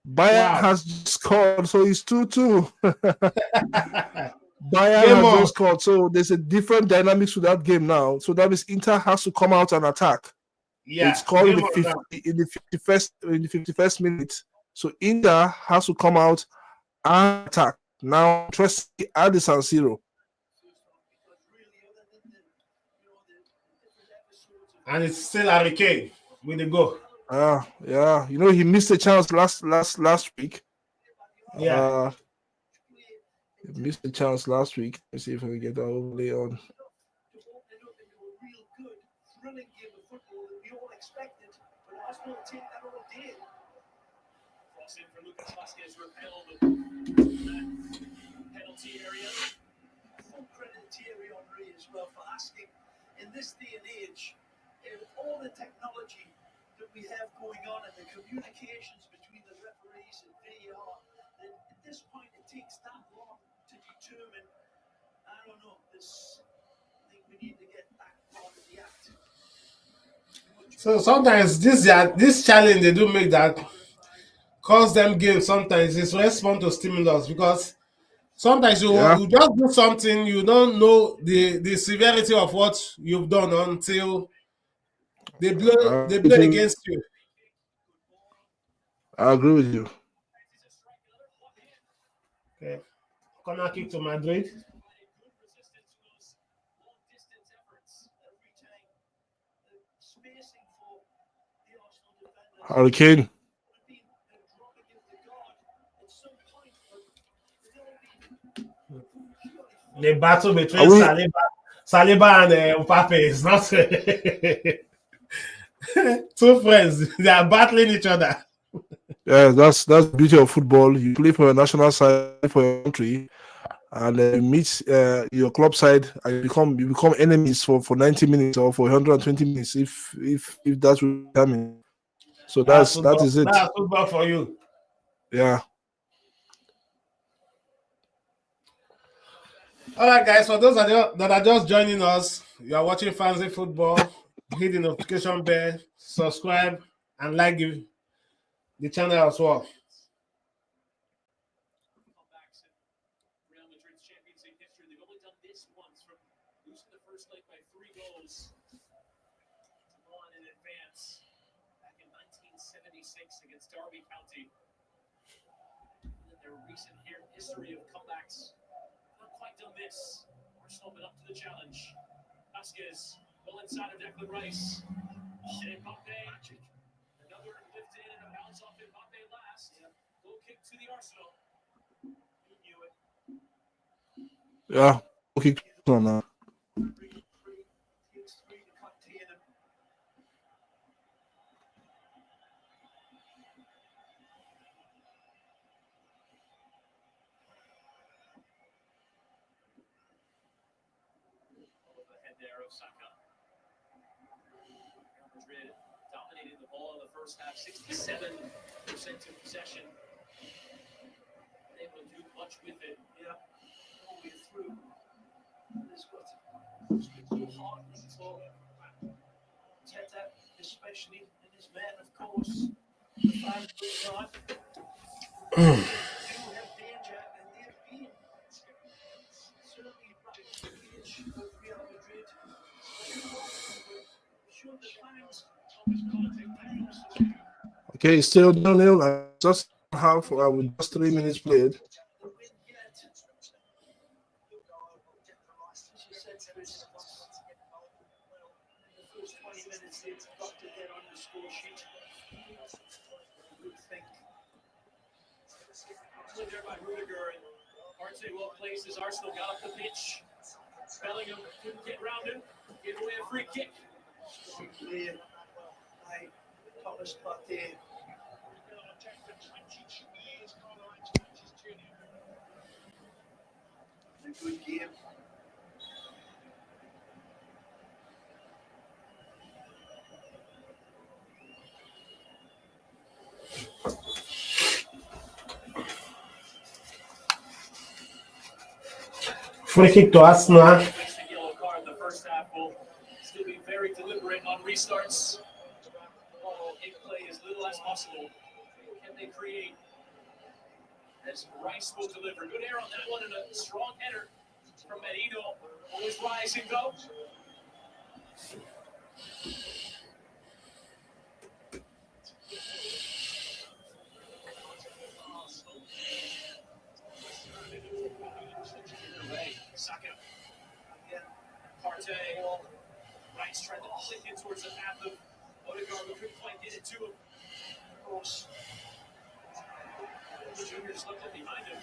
Bayern has scored, so it's 2-2. Bayern has just scored, so there's a different dynamics to that game now. So that means Inter has to come out and attack. Yeah, it's called in the 51st minute. So Inter has to come out and attack. Now, trust at the San Siro. And it's still Harry Kane with the goal. Yeah. You know, he missed a chance last week. Yeah. He missed a chance last week. Let's see if I can get that overlay on. Penalty area. Full credit to Thierry Henry as well for asking in this day and age, all the technology that we have going on and the communications between the referees and VAR, that at this point it takes that long to determine. I don't know. I think we need to get back part of the act. So sometimes this challenge they do make that cause them games. Sometimes it's respond to stimulus because sometimes you just do something, you don't know the severity of what you've done until they blow against you. I agree with you. Okay. Corner kick to Madrid. Harry Kane. The battle between Saliba and Mbappe is not two friends. They are battling each other. Yeah, that's the beauty of football. You play for your national side, for your country, and you meet your club side, and you become enemies for 90 minutes or for 120 minutes if that's what coming. So that is it. That's football for you. Yeah. All right, guys. For those that are just joining us, you are watching Fanzy Football. Hit the notification bell, subscribe, and like the channel as well. Real Madrid's Champions League history. They've only done this once from losing the first leg by 3 goals. Come on in advance. Back in 1976 against Derby County. And then their recent history of comebacks. Not quite done this. Arsenal been up to the challenge. Vasquez, well inside of Declan Rice. And Mbappe. Another lift in and a bounce off Mbappe last. Low kick to the Arsenal. He knew it. Yeah. Okay. On Saka. Real Madrid dominated the ball in the first half, 67% of possession. Able to do much with it. Yeah, all the way through. This was so hard for Teta, especially, and his man, of course. The fans will not. Do have danger, and they've been certainly right to the edge of Real Madrid. Okay, still 0-0. I just have with just 3 minutes played. There by Rudiger and Partey well placed as Arsenal got up the pitch. Bellingham couldn't get round him. Gave away a free kick. Thomas Partey. A good game. Free kick to Arsenal. Yellow card. The first half will still be very deliberate on restarts. They play as little as possible. Can they create? As Rice will deliver. Good air on that one and a strong header from Merino. Always rising though. Saka. Again. Partey. Rice tried to flick it towards the path of Odegaard, but couldn't quite get it to him. The junior just looked up behind him.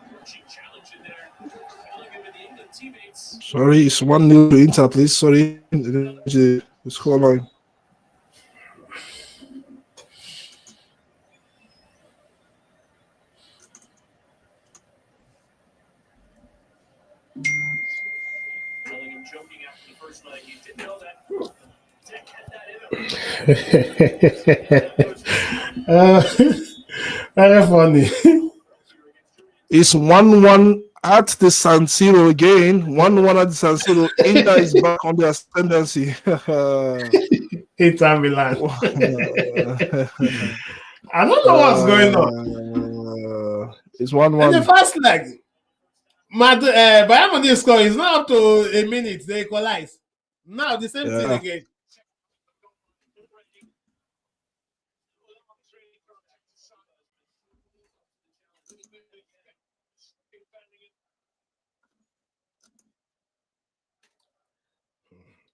Approaching challenge in there. Bellingham and the England teammates. Sorry, it's 1-0 to Inter, please. Sorry. The scoreline. Bellingham joking after the first leg. He didn't know that Dick had that in him. Very funny. It's 1-1 at the San Siro again. 1-1 at the San Siro. Inter is back on the ascendancy. Inter Milan. I don't know what's going on. It's 1-1. In the first leg, Bayern Munich score is not up to a minute. They equalize. Now the same thing again.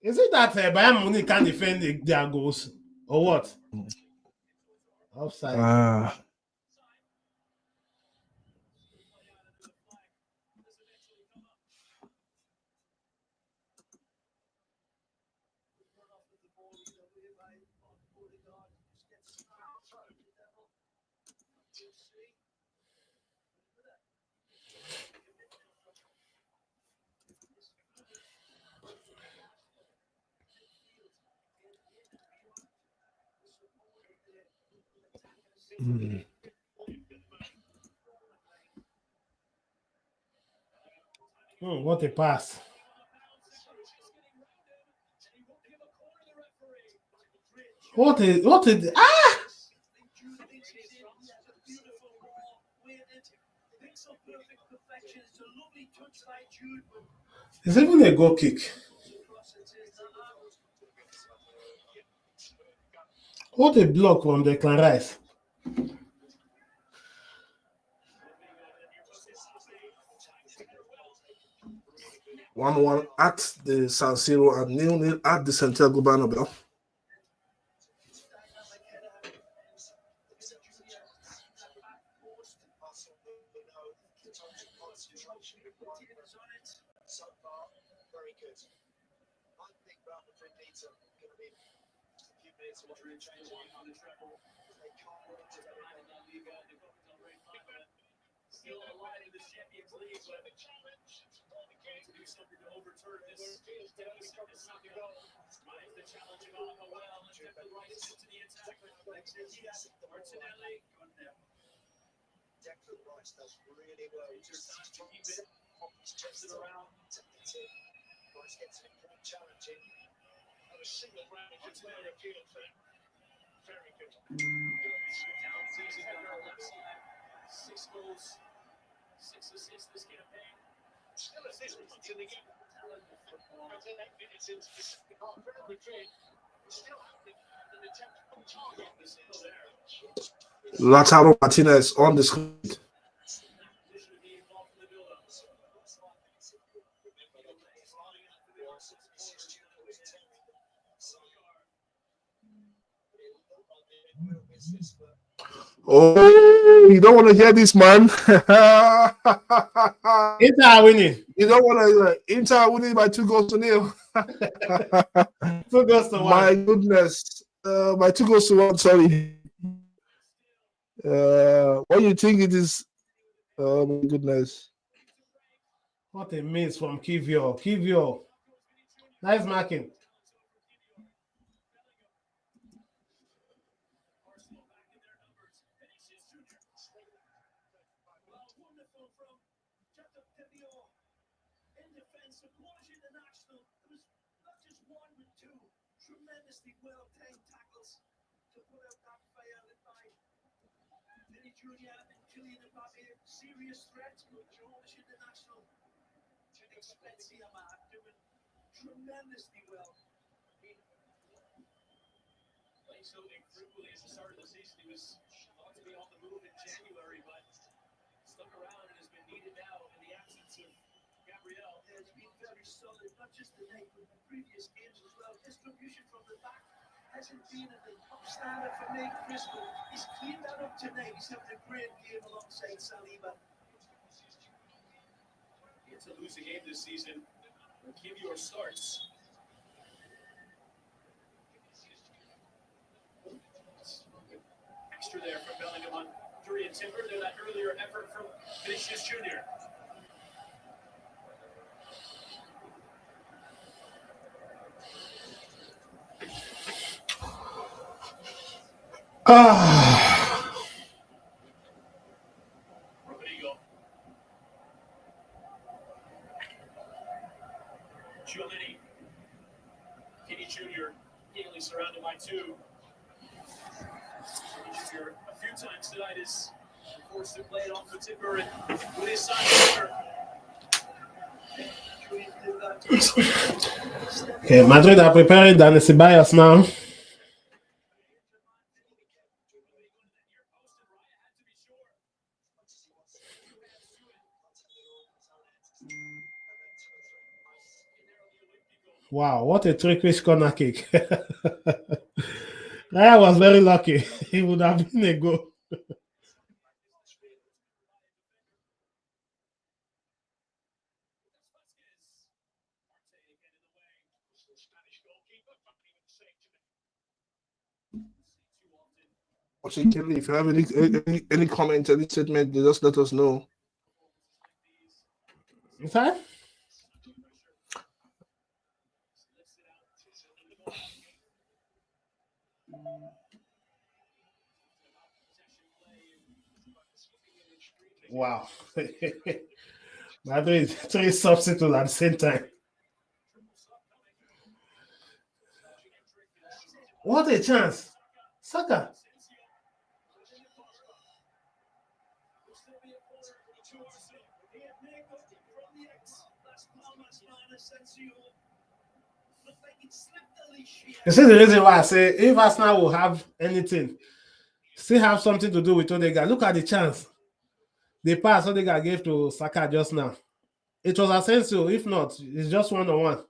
Is it that Bayern Munich can't defend their goals or what? Offside. What a pass. What a It's even a goal kick. What a block from Declan Rice. One at the San Siro and 0-0 at the Santiago Bernabeu. So far, very good. I think Real Madrid needs going to be a few minutes of Madrid changing on the treble. They can't win together. Still alive in the Champions League, but the challenge to do something to overturn this. Minds the challenge on the well, and Declan Rice into the attack. Martinelli, Declan Rice does really well. Just to keep it. Checks it around. Rice gets it quite challenging. On a single round, it's very appeal for him. Very good. Down 6 on our left side. 6 goals, 6 assists this campaign. Still assists in the game. Football. 8 minutes into the second half. Real Madrid still having an attempt on target. Still there. Lautaro Martinez on the screen. Oh, you don't want to hear this, man. Inter winning. You don't want to. Inter winning by 2-0. 2-1. My goodness. By 2-1. Sorry. What do you think it is? Oh my goodness. What a miss from Kivio. Nice marking. Tremendously well tamed tackles to put out that failed by Vinny Junior and Kylian Mbappe. Serious threat, but Polish international Spezia man doing tremendously well. Playing so infrequently at the start of the season, he was thought to be on the move in January, but stuck around and has been needed now in the absence of has been very solid, not just today, but the previous games as well. Distribution from the back hasn't been at the top standard for Nate Crystal. He's cleaned that up today. He's having a great game alongside Saliba. To lose a game this season, give your starts. Extra there from Bellingham on Durian Timber. There that earlier effort from Vinicius Jr. Rodrigo. Giovanni. Kenny Jr. easily surrounded by two. Kenny Jr. a few times tonight is forced to play it off the Timber and with his side. Okay, Madrid are preparing Dani Ceballos now. Wow, what a trickish corner kick. I was very lucky. It would have been a goal. Also, Kelly, if you have any comment, any statement, just let us know. Okay. Wow. Madrid, three substitutes at the same time. What a chance. Saka. You see the reason why I say if Arsenal will have anything, still have something to do with Odegaard. Look at the chance. The pass Odegaard gave to Saka just now. It was Asensio. If not, it's just one-on-one.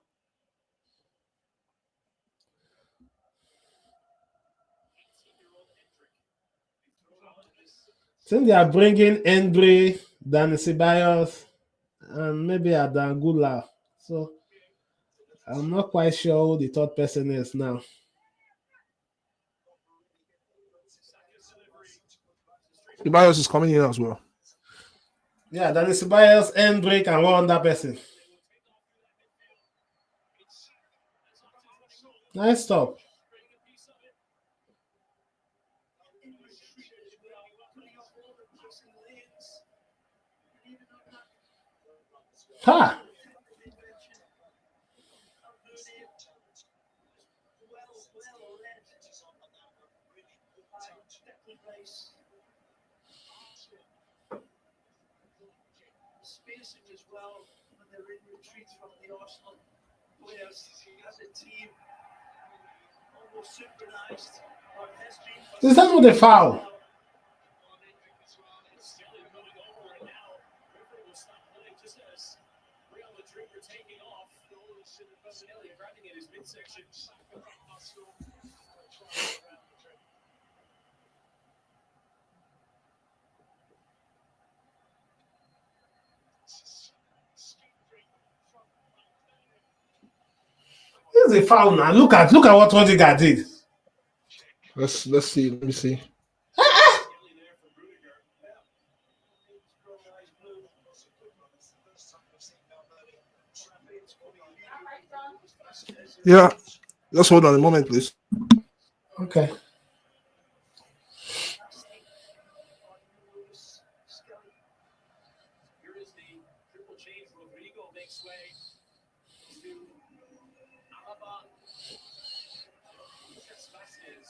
Since they are bringing Endre, Dani Ceballos, and maybe Adangula. So I'm not quite sure who the third person is now. Ceballos is coming in as well. Yeah, Dani Ceballos, Endre, and one other person. Nice stop. Ha! Spacing as well when they're in retreat from the Arsenal players as a team, almost synchronized. Or has been. Is that not a foul? Real Madrid were taking off. Basilea grabbing at his midsection. This is a foul now. Look at what Odegaard did. Let's see. Let me see. Yeah, just hold on a moment, please. Okay. Here is the triple change. Rodrigo makes way to Alaba. Lucas Vasquez.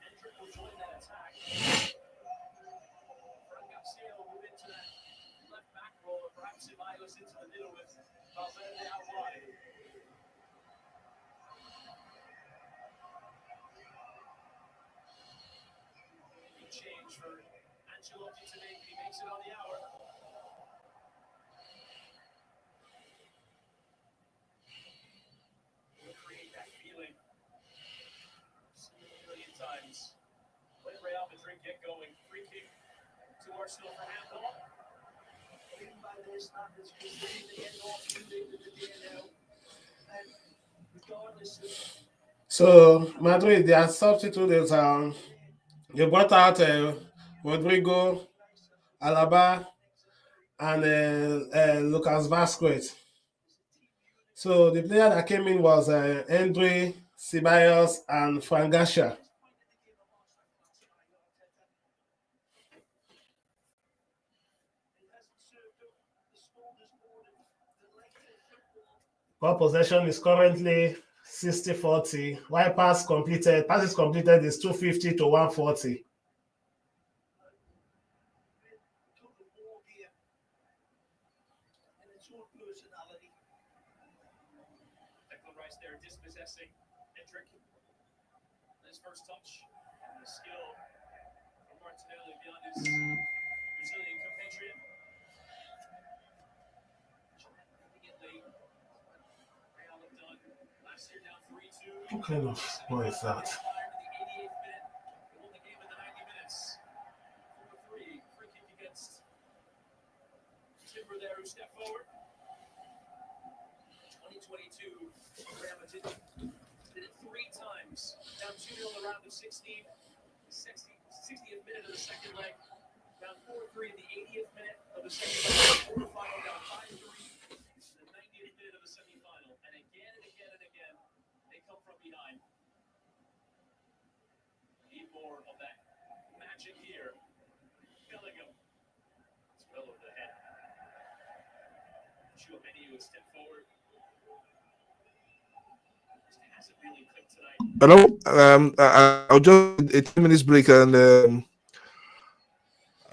Hendrick will join that attack. Frank Garcia will move into that left back role. Perhaps Ceballos into the middle with Valverde out wide. change for Ancelotti to make. He makes it on the hour. He'll create that feeling. Seen it a million times. Let Real Madrid get going. Free kick to Arsenal for handball. Even by their standards, because they need to get off too late in the day now. And regardless of So Madrid, their substitute is they brought out Rodrigo, Alaba, and Lucas Vasquez. So the player that came in was Andre, Ceballos, and Frangasha. Ball possession is currently 60-40. While passes completed is 250 to 140. Declan Rice there dispossessing Hendrick. His first touch and the skill from Martinelli beyond his Brazilian compatriot. Making it late. Real have done last year down 3-2. What kind of ball is that? Fired in the 88th minute. They won the game in the 90 minutes. 4-3. Free kick against Timber there who stepped forward. 2022. Real Madrid did it 3 times. Down 2-0 in the round of 16. 60th minute of the second leg. Down 4-3 in the 80th minute of the second leg. Quarter-final down 5-3 in the 90th minute of the semifinal. And again and again and again, they come from behind. Need more of that magic here. Bellingham. It's well over the head. Chouameni has stepped forward. Hasn't really clicked tonight. Hello. I'll just a 10 minutes break, and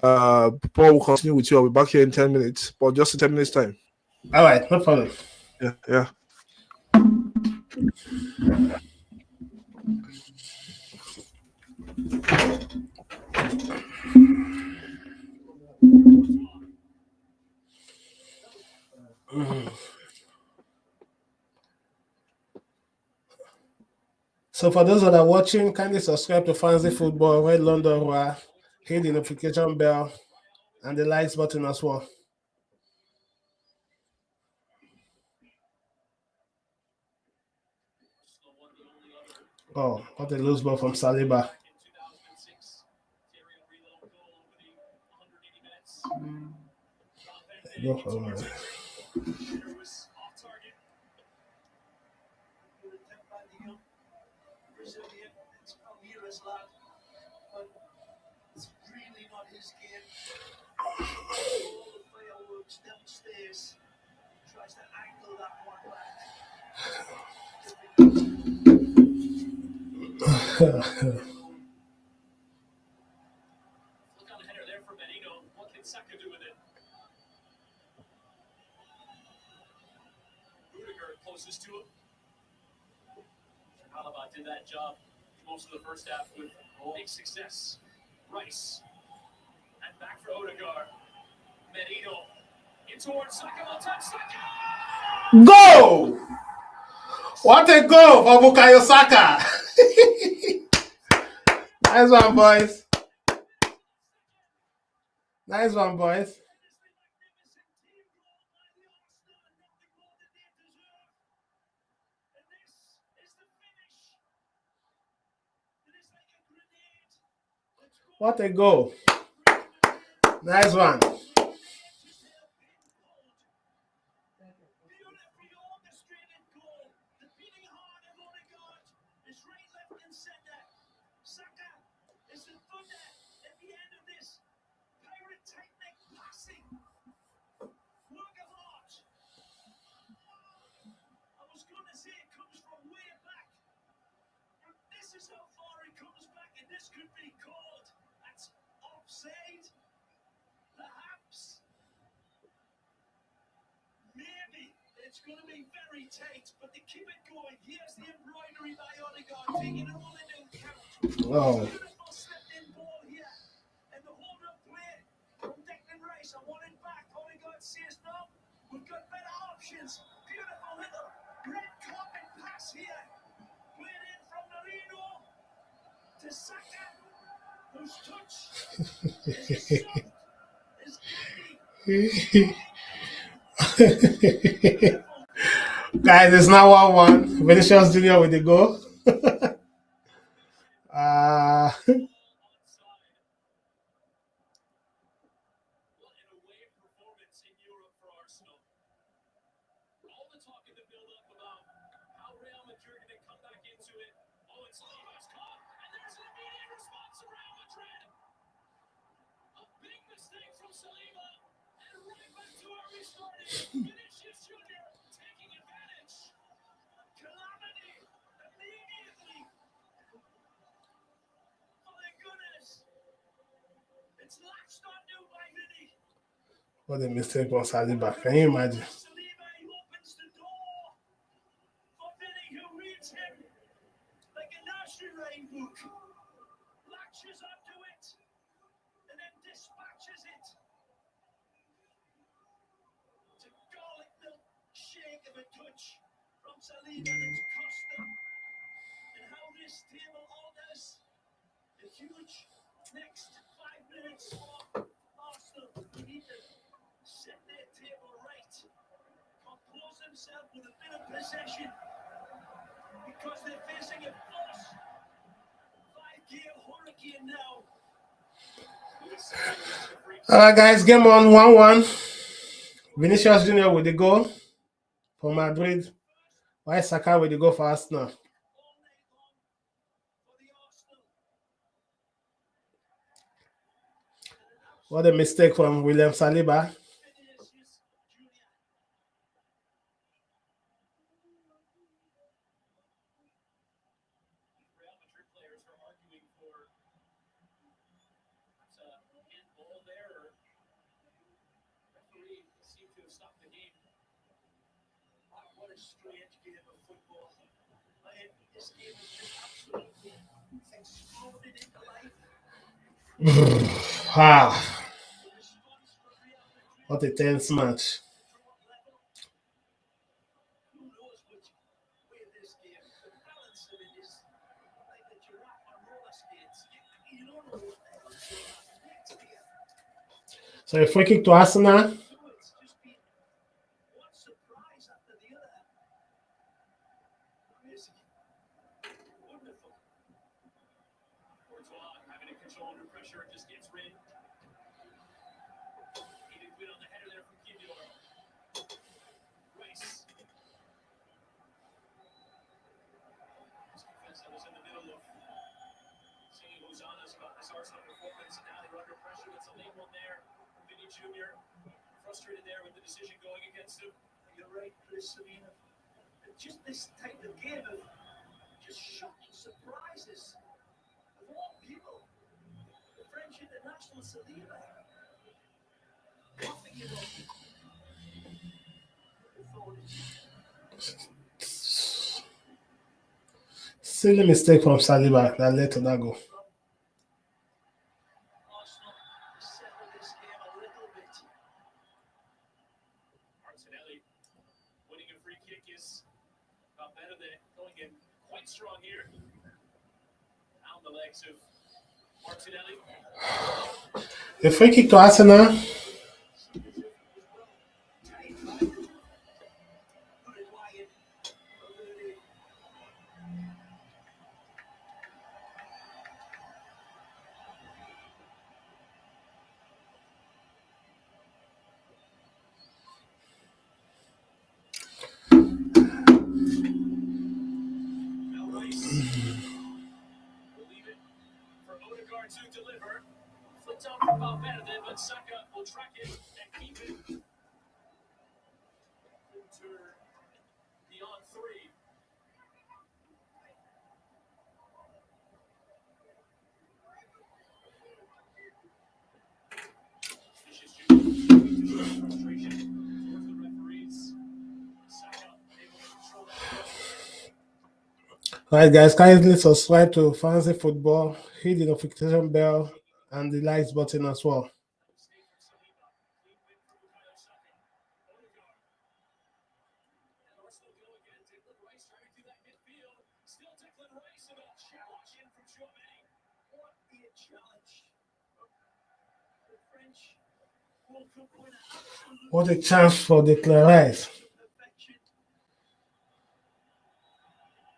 Paul will continue with you. I'll be back here in 10 minutes, but just in 10 minutes time. All right, no problem. Yeah. So for those that are watching, kindly subscribe to Fanzy Football, Red London Roar, hit the notification bell, and the likes button as well. Oh, what a loose ball from Saliba. Go for it. Brazilian, it's Palmeiras lad, but it's really not his game. All the fireworks downstairs, tries to angle that one back. Look on the header there for Benito. What can Saka do with it? Rudiger closest to him. Alaba did that job most of the first half with big success. Rice. And back for Odegaard. Benito. In towards Saka. Will touch Saka! Go! What a goal for Bukayo Saka! Nice one, boys. Nice one, boys. What a goal. Nice one. This is how far he comes back, and this could be called. That's offside. Perhaps. Maybe. It's going to be very tight, but they keep it going. Here's the embroidery by Odegaard, taking it all into account. Oh. Beautiful stepped in ball here. says no. We've got better options. Beautiful little red carpet pass here. Played in from Marino to Saka, whose touch is as soft as candy. Guys, it's now 1-1. Vinicius Junior with the goal. What an away performance in Europe for Arsenal. All the talk in the build-up about how Real Madrid are going to come back into it. Oh, and Saliba's caught, and there's an immediate response to Real Madrid. A big mistake from Saliba, and right back to where we started. Vinicius Junior taking advantage. Calamity immediately. Oh my goodness. It's latched on new by Vinny. What a mistake from Saliba. Can you imagine? Saliba opens the door for Vinny, who reads him like a nursery rhyme book. Latches onto it and then dispatches it. It's a garlic milk shake of a touch from Saliba that's cost them. And how this table orders a huge next 5 minutes for Arsenal. We need to set their table right, compose themselves with a bit of possession, because they're facing a force 5-gear hurricane now. Alright, guys, game on 1-1. Vinicius Junior with the goal for Madrid. Why Saka with the goal for Arsenal? What a mistake from William Saliba. Real Madrid players are arguing for a handball there, or referee seemed to have stopped the game. What a strange game of football. This game is just absolutely exploded into life. What a tense match. Who knows which way this game, the balance of it is like the giraffe on roller skates. You don't know what the hell is going to happen next here. So a free kick to Arsenal. So it's just been one surprise after the other. Amazing. Wonderful. Courtois having to control under pressure and just gets rid. He did good on the header there from Kivior. Rice. This defense that was in the middle of singing hosannas about this Arsenal performance, and now they're under pressure. That's a late one there. Vinny Jr. frustrated there with the decision going against him. You're right, Chris. I mean, just this type of game of just shocking surprises. Of all people, the French international Saliba. Coughing it up. Silly mistake from Saliba that led to that goal. Arsenal settle this game a little bit. Martinelli winning a free kick is about better than going in quite strong here. Down the legs of Martinelli. A free kick to Arsenal. To deliver, flicked out for Valverde, but Saka will track it and keep it. Turn beyond 3. Vinicius Junior frustration towards the referees. Saka able to control that. Alright, guys, kindly subscribe to Fanzy Football, hit the notification bell and the likes button as well. Arsenal go again. Declan Rice driving through that midfield. Still Declan Rice and a challenge in from Chouameni. What a challenge. The French World Cup winner. What a chance for Declan Rice. Perfection.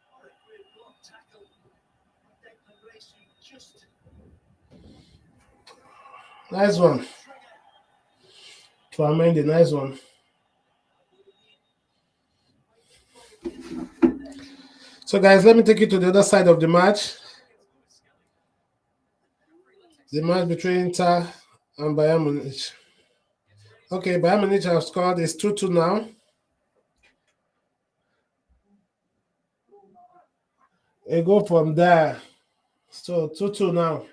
What a great block tackle. Declan Rice who just Nice one. Chouameni, nice one. So, guys, let me take you to the other side of the match. The match between Inter and Bayern Munich. Okay, Bayern Munich have scored. It's 2-2 now. A goal from there. So 2-2 now.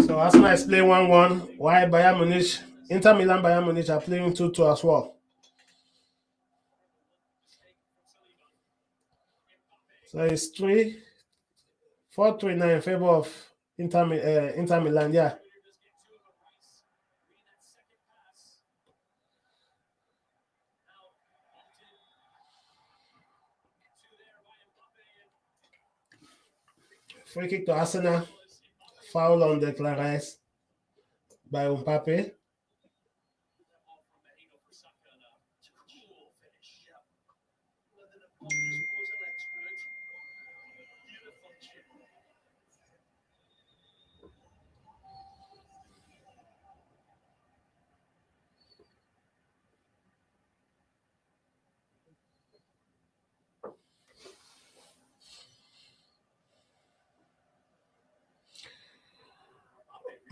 So Arsenal is playing 1-1. While Bayern Munich, Inter Milan, Bayern Munich are playing 2-2 as well. So it's 4-3 now in favor of Inter Milan. Yeah. Free kick to Arsenal. Foul on Declan Rice by Mbappe.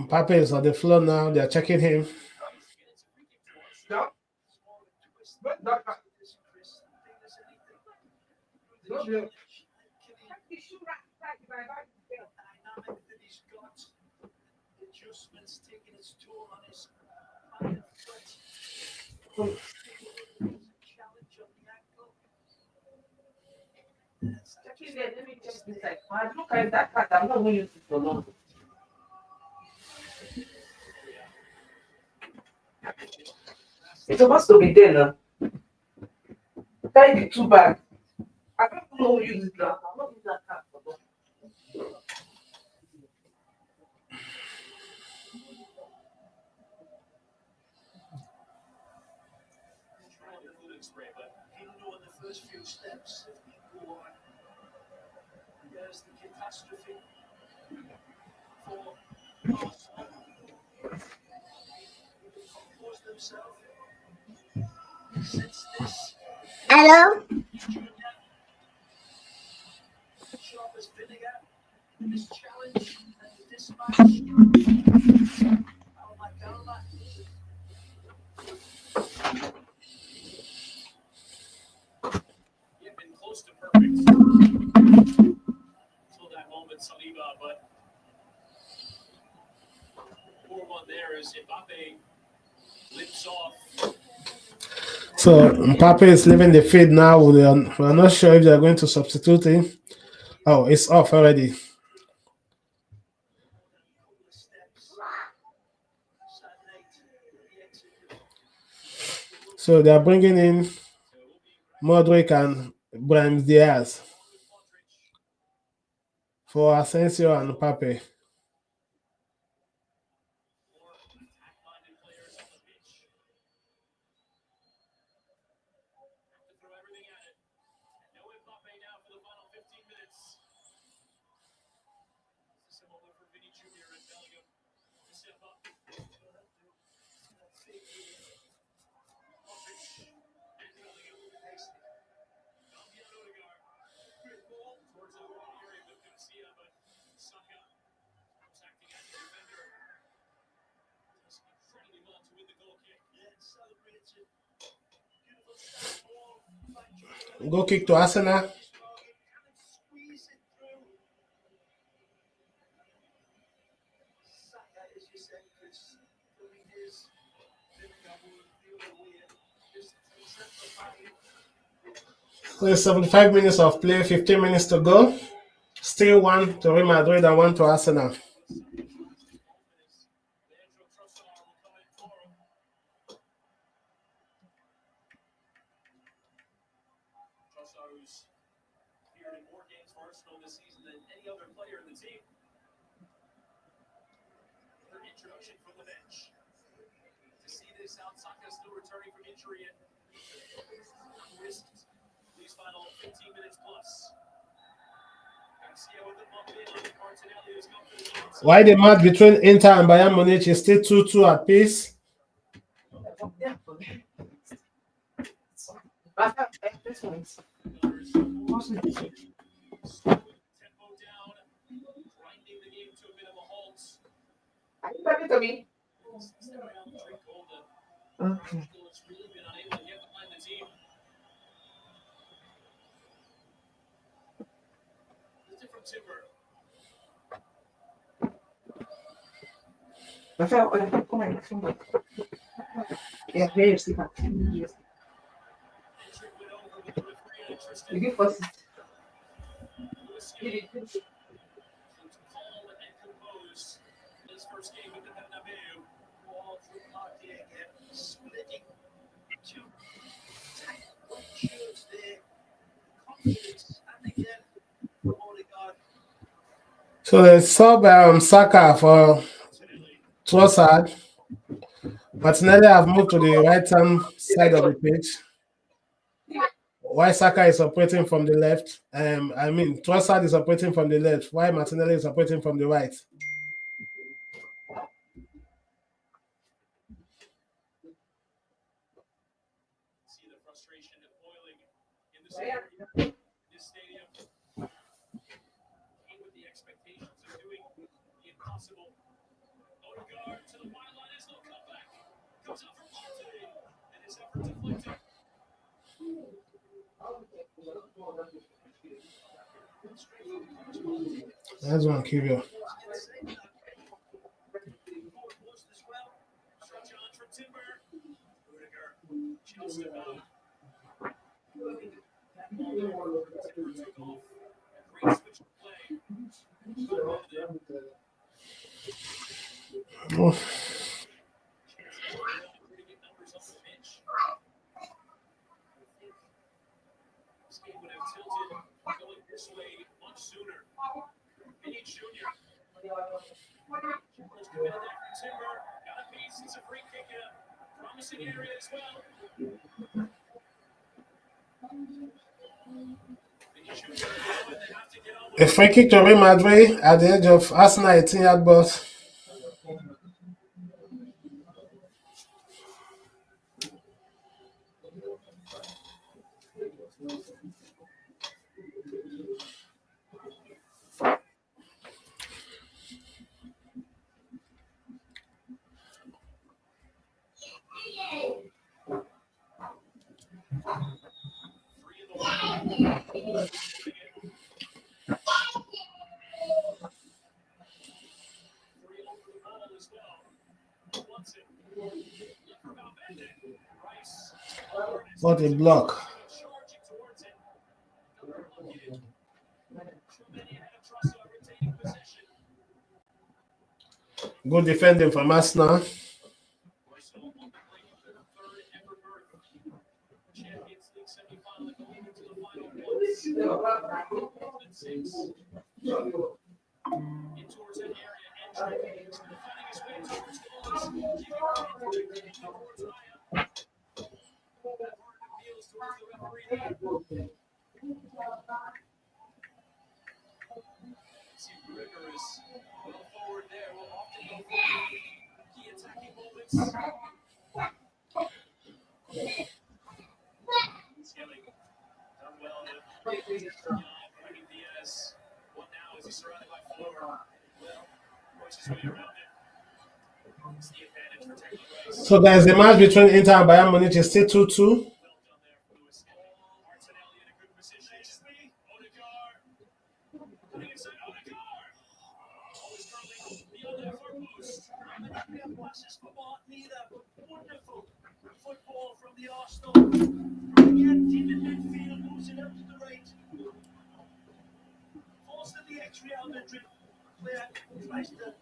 Mbappe is on the floor now. They're checking him. Adjustments taking its toll on his iron foot. Challenge on the ankle. Let me check this side. I look at that card. I'm not going to use it for long. It's supposed to be there now. Carry the two back. I don't know who use it now. I'm not using that card for long. Spray, but he'll know in the first few steps if he go on. There's the catastrophe for Arsenal. Compose themselves. Since this. Hello? Sharp as vinegar. This challenge and the dispatch. Alma Galma. You've been close to perfect until that moment, Saliba, but poor one there is Mbappe limps off. So Mbappe is leaving the field now. We're not sure if they're going to substitute him. Oh, it's off already. So they are bringing in Modric and Brahim Diaz for Asensio and Mbappe. Goal kick to Arsenal. There's 75 minutes of play, 15 minutes to go. Still 1 to Real Madrid and 1 to Arsenal. Trossard's appeared in more games for Arsenal this season than any other player in the team. Her introduction from the bench. To see this out, Saka still returning from injury and risked these final 15 minutes plus. Why the match between Inter and Bayern Munich is still 2-2 at peace? Okay. Yeah, very sick. Yes. You give us His first game with the Bernabeu. Ball through Party again, splitting two tight shirts there. Confidence, and again, Odegaard. So they sub Saka for Trossard. Martinelli have moved to the right hand side of the pitch. Why Saka is operating from the left? Trossard is operating from the left. Why Martinelli is operating from the right? See the frustration boiling in this stadium. Came with the expectations of doing the impossible. Odegaard to the wide line, there's no comeback. Comes out from Partey, and his effort deflected. That's one Kivio. Stretch on from Timber. Rudiger chills him out. That moment, Timber took off. A great switch to play. Numbers on the bench. This game would have tilted going this way much sooner. Vinny Jr. Timber's committed there for Timber. Got a piece. It's a free kick in a promising area as well. A free kick to Real Madrid at the edge of Arsenal 18-yard box. What a block. Good defending from Arsenal. Champions League semifinal going into the final once. In towards that area, Andrew still finding his way towards goals. Towards Raya. That Martin appeals towards the referee. See, Rudiger is well forward there. Will often go for key attacking moments. Skilling done well to bringing Diaz. What now is he surrounded by four? Well, works his way around it. It's the advantage for taking place. So guys, the match between Inter and Bayern Munich is still 2-2. Well done there for Lewis Skilling. Martinelli in a good position. Odegaard. Putting inside Odegaard. Always curling beyond that far post. Passes for Martinelli. Wonderful football from the Arsenal. Running in deep in midfield. Comes in out to the right. Falls to the ex-Real Madrid player. Tries to...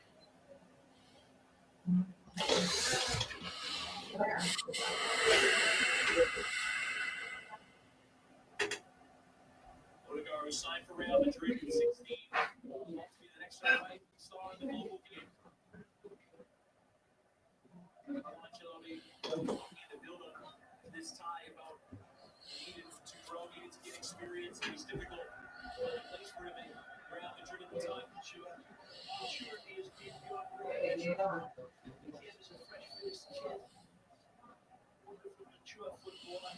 Odegaard, who signed for Real Madrid in 16, wants to be the next right star in the global game. Ancelotti talking in the build-up to this tie about needed to grow, needed to get experience. It was difficult. The place for him in Real Madrid at the time. Sure. Maturity has been your approach. He came as a fresh-faced kid. Wonderful, mature footballer.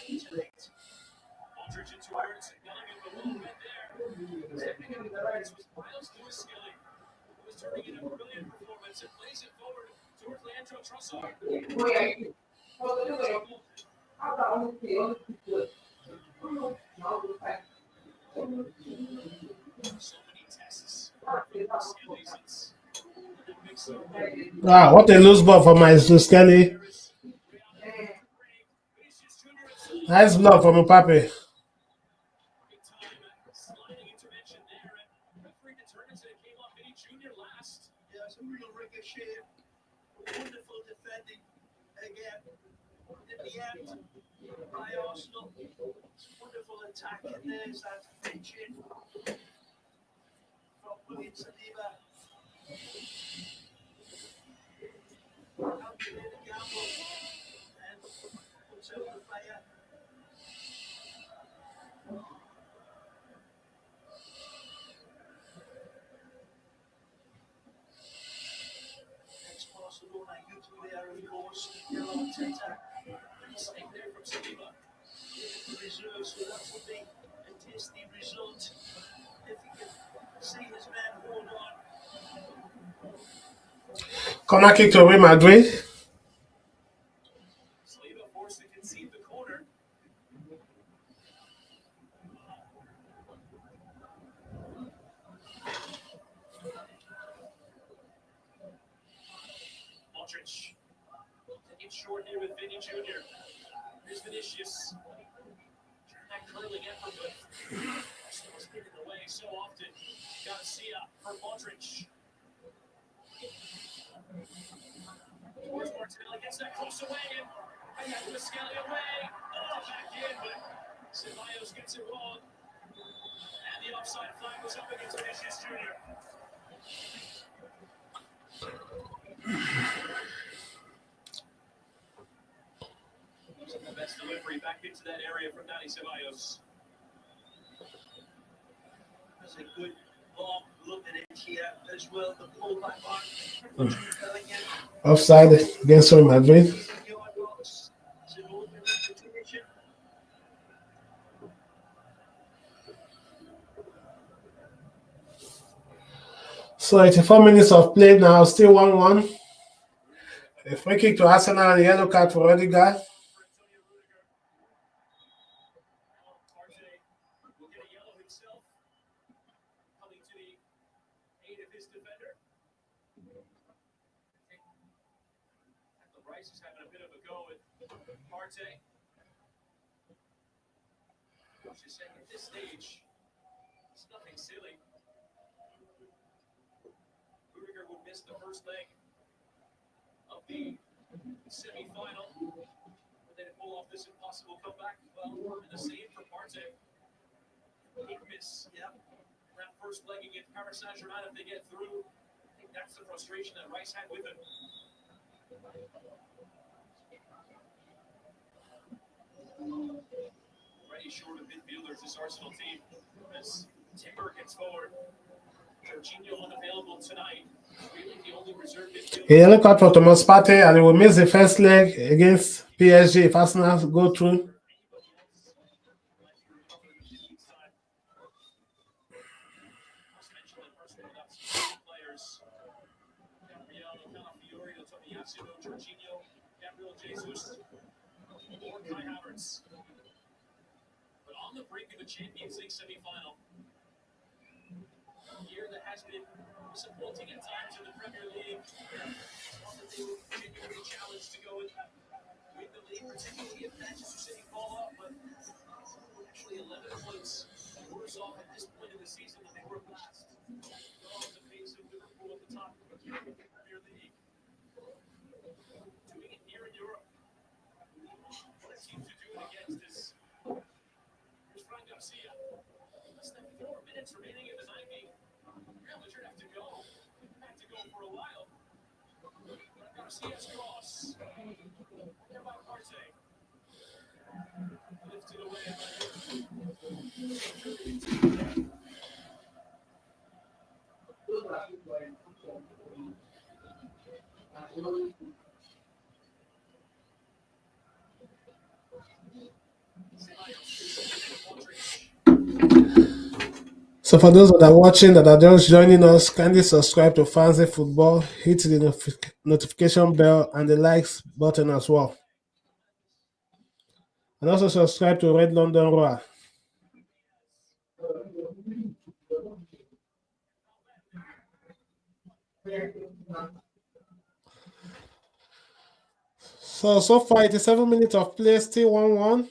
Tonight. Aldridge in towards Bellingham, a little bit there. Stepping into the rights was Miles Lewis-Skelly, who was turning in a brilliant performance and plays it forward towards Leandro Trossard. So many tests for Skelly since the big start. What a loose ball for Maestro Skelly. Nice block from Mbappe. Big time sliding intervention there, and referee determines that it came off Vinny Jr. last. Yeah, it's a real ricochet. Wonderful defending again. In the end, by Arsenal. Wonderful attack, and there's that finching from William Saliba. Calculated gamble and puts out the fire. Ex-Barcelona youth player, of course, Mikel Arteta. Mistake there from Saliba. Reserves, so that would be a tasty result if he can see his man hold on. Corner kick to Real Madrid. Saliba forced to concede the corner. Aldridge taking short here with Vinny Jr. Here's Vinicius. That curling effort, but Arsenal's getting in the way so often. Garcia for Aldridge. Towards Martinelli, gets that close away, and that was Skelly away. Oh, back in, but Ceballos gets it wrong. And the offside flag was up against Vinicius Jr. The best delivery back into that area from Dani Ceballos. That's a good long look at it here as well. The pullback on Bellingham. Offside against Real Madrid. Yard box. It's an open invitation. So 84 minutes of play now, still 1-1. A free kick to Arsenal and a yellow card for Odegaard. Will get a yellow himself. Coming to the aid of his defender. The Rice is having a bit of a go with Partey. Just saying at this stage, it's nothing silly. Rudiger would miss the first leg of the semi-final. But then pull off this impossible comeback. Well, and the same for Partey. Big miss. Yeah. That first leg against Paris Saint-Germain, if they get through, I think that's the frustration that Rice had with him. Already short of midfielders, this Arsenal team, as Timber gets forward. Jorginho unavailable tonight. Really the only reserve midfielder. A yellow card for Thomas Partey, and he will miss the first leg against PSG if Arsenal go through. Jorginho, Gabriel Jesus, or Kai Havertz. But on the brink of a Champions League semi-final, a year that has been disappointing at times in the Premier League, one that they will genuinely challenge to go and win the particularly if Manchester City fall off, but actually 11 points worse off at this point in the season than they were last. They're off the pace of Liverpool at the top of the Premier League. Doing it here in Europe. What it seems to do it against is. Here's Fran Garcia. Less than 4 minutes remaining in the 90. Real Madrid have to go. Had to go for a while. Garcia's cross. What about Partey? Lifted away by So for those that are watching that are just joining us, kindly subscribe to Fanzy Football, hit the notification bell and the likes button as well. And also subscribe to Red London Roar. So far, 87 minutes of play, still 1-1.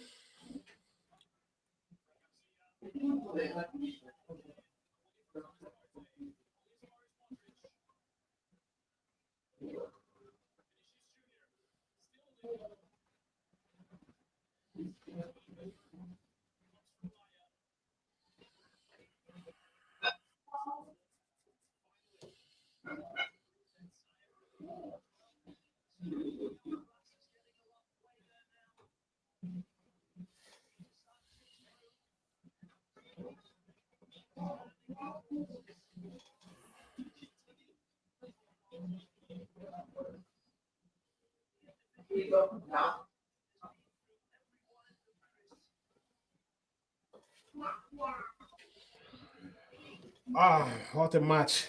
What a match.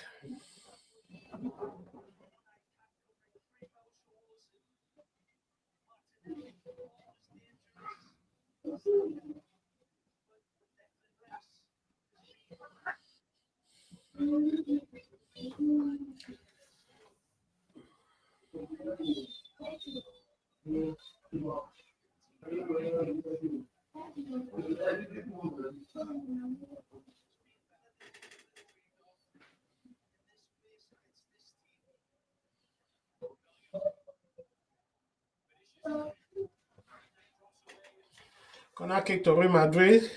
Corner kick to Real Madrid.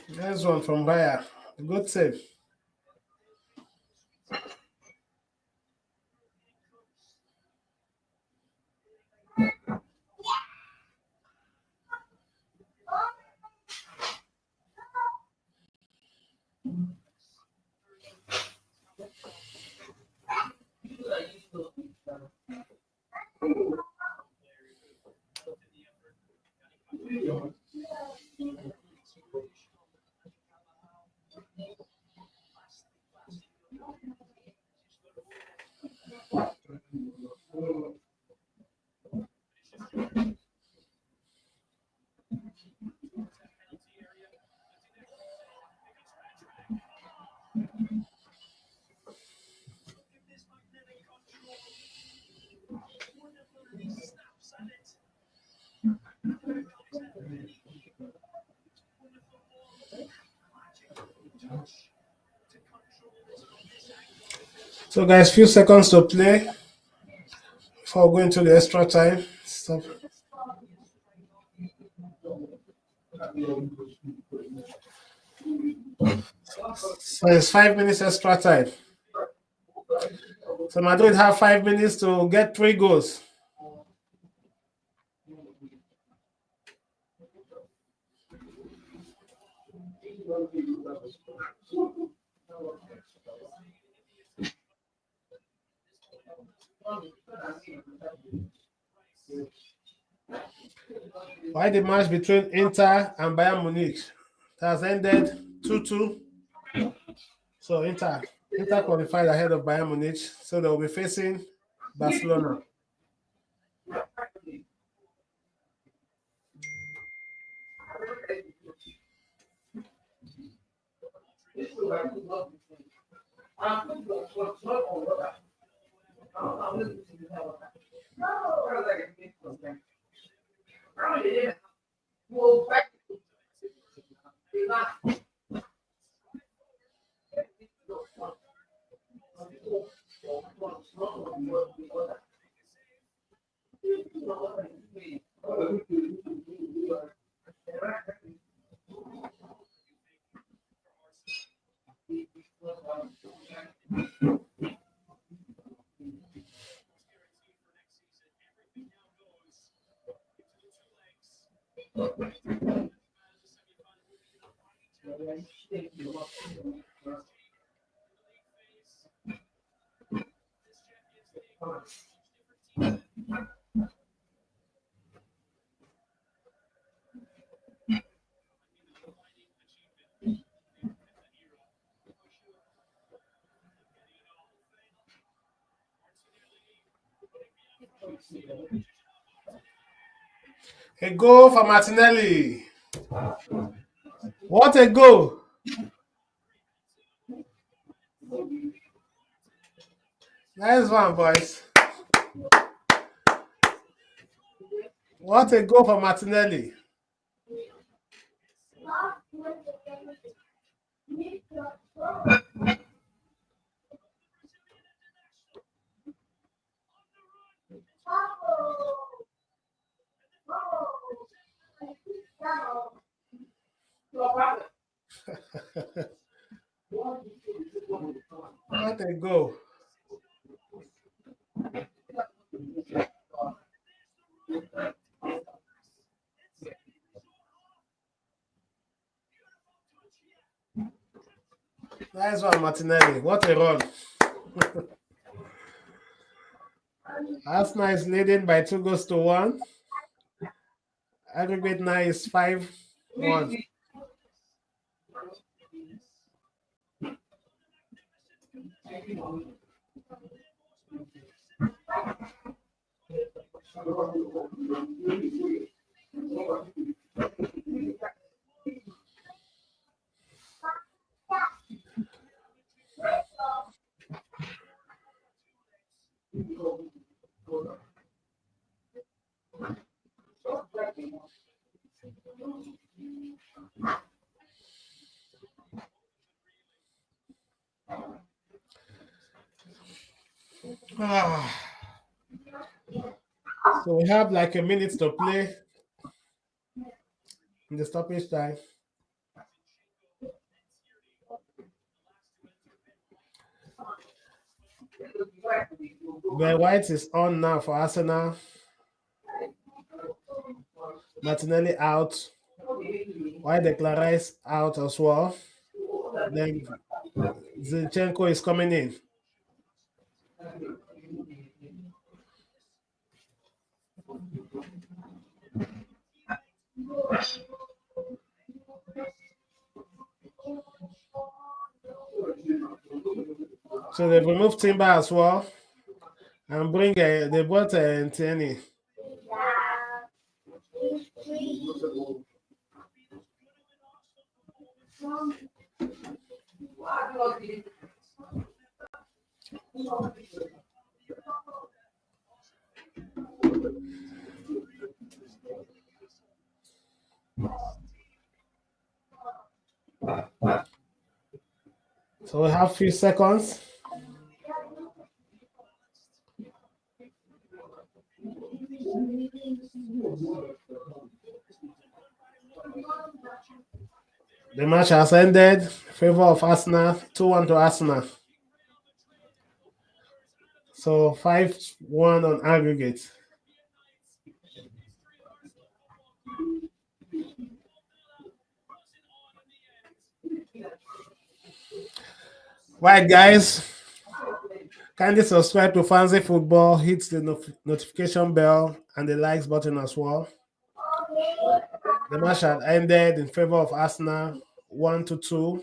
There's one from Bayer. Good save. So guys, few seconds to play before going to the extra time. Stop. So it's 5 minutes extra time. So Madrid have 5 minutes to get 3 goals. Why the match between Inter and Bayern Munich has ended 2-2. So Inter qualified ahead of Bayern Munich, so they'll be facing Barcelona. A goal for Martinelli. What a goal! Nice one, boys. What a goal for Martinelli. What a goal. Nice one, Martinelli. What a run. Arsenal is leading by 2-1. Aggregate now is 5-1. So we have like a minute to play in the stoppage time. Ben White is on now for Arsenal. Martinelli out. White Declares out as well. Then Zinchenko is coming in. So they've removed Timber as well. And they brought Tierney. So we have a few seconds. The match has ended in favor of Arsenal, 2-1 to Arsenal. So 5-1 on aggregate. Right, guys. Kindly subscribe to Fancy Football, hit the notification bell and the likes button as well. The match had ended in favor of Arsenal 1-2.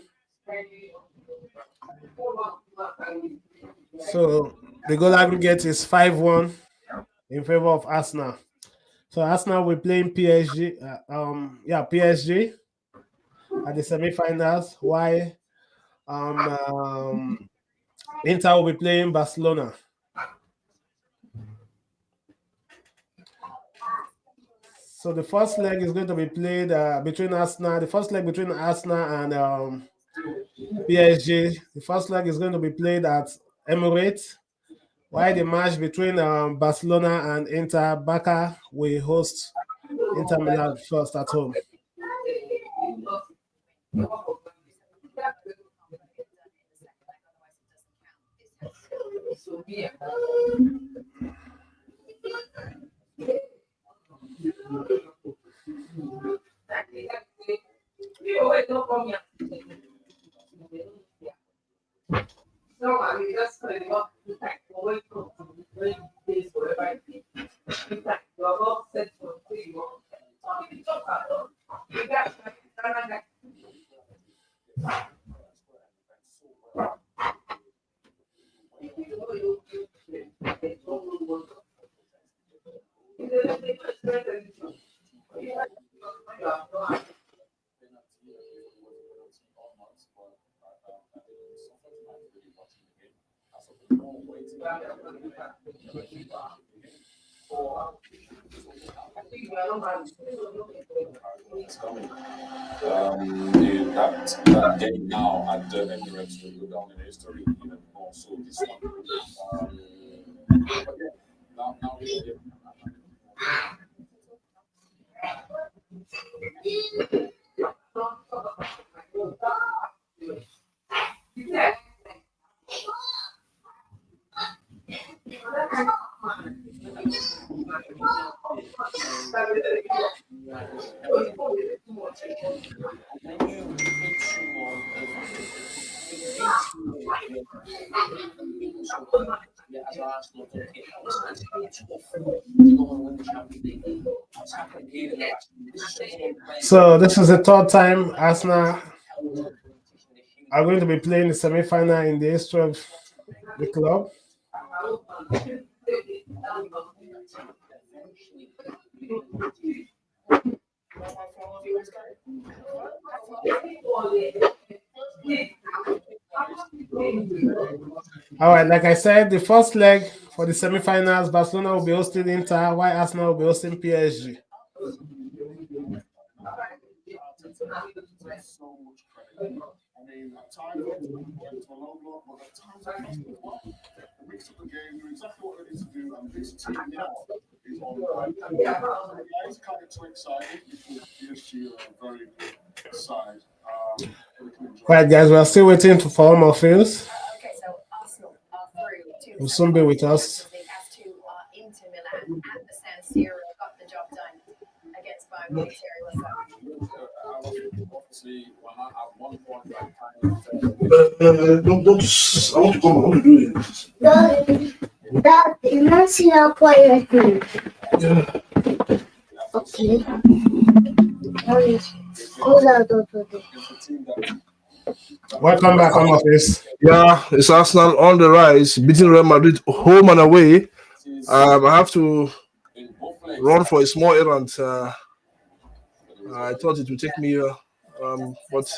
So the goal aggregate is 5-1 in favor of Arsenal. So Arsenal will play in PSG. PSG at the semifinals. While Inter will be playing Barcelona. So the first leg is going to be played between Arsenal. The first leg between Arsenal and PSG. The first leg is going to be played at Emirates. While the match between Barcelona and Inter, Barca will host Inter Milan first at home. That game now at the Emirates will go down in history even more so this one. But yeah, now we get So this is the third time Arsenal are going to be playing the semi-final in the history of the club. All right, like I said, the first leg for the semi-finals, Barcelona will be hosting Inter, while Arsenal will be hosting PSG. so much credit. I mean, at times went to a low block, but at times it mixed as well. They mixed up the game, knew exactly what they needed to do, and this team now is on the guys can't get too excited because PSG are a very good side. Right, guys, we're still waiting for home office. Okay, so Arsenal are through. Will soon be with us. As to Inter Milan at the San Siro got the job done against Bayern Munich. Obviously, when I at one point don't. I want to come. I want to do it. Dad, can I see how quiet you? Yeah. Okay. Close our door today. Welcome back, home office. Yeah, it's Arsenal on the rise, beating Real Madrid home and away. I have to run for a small errand. I thought it would take me, but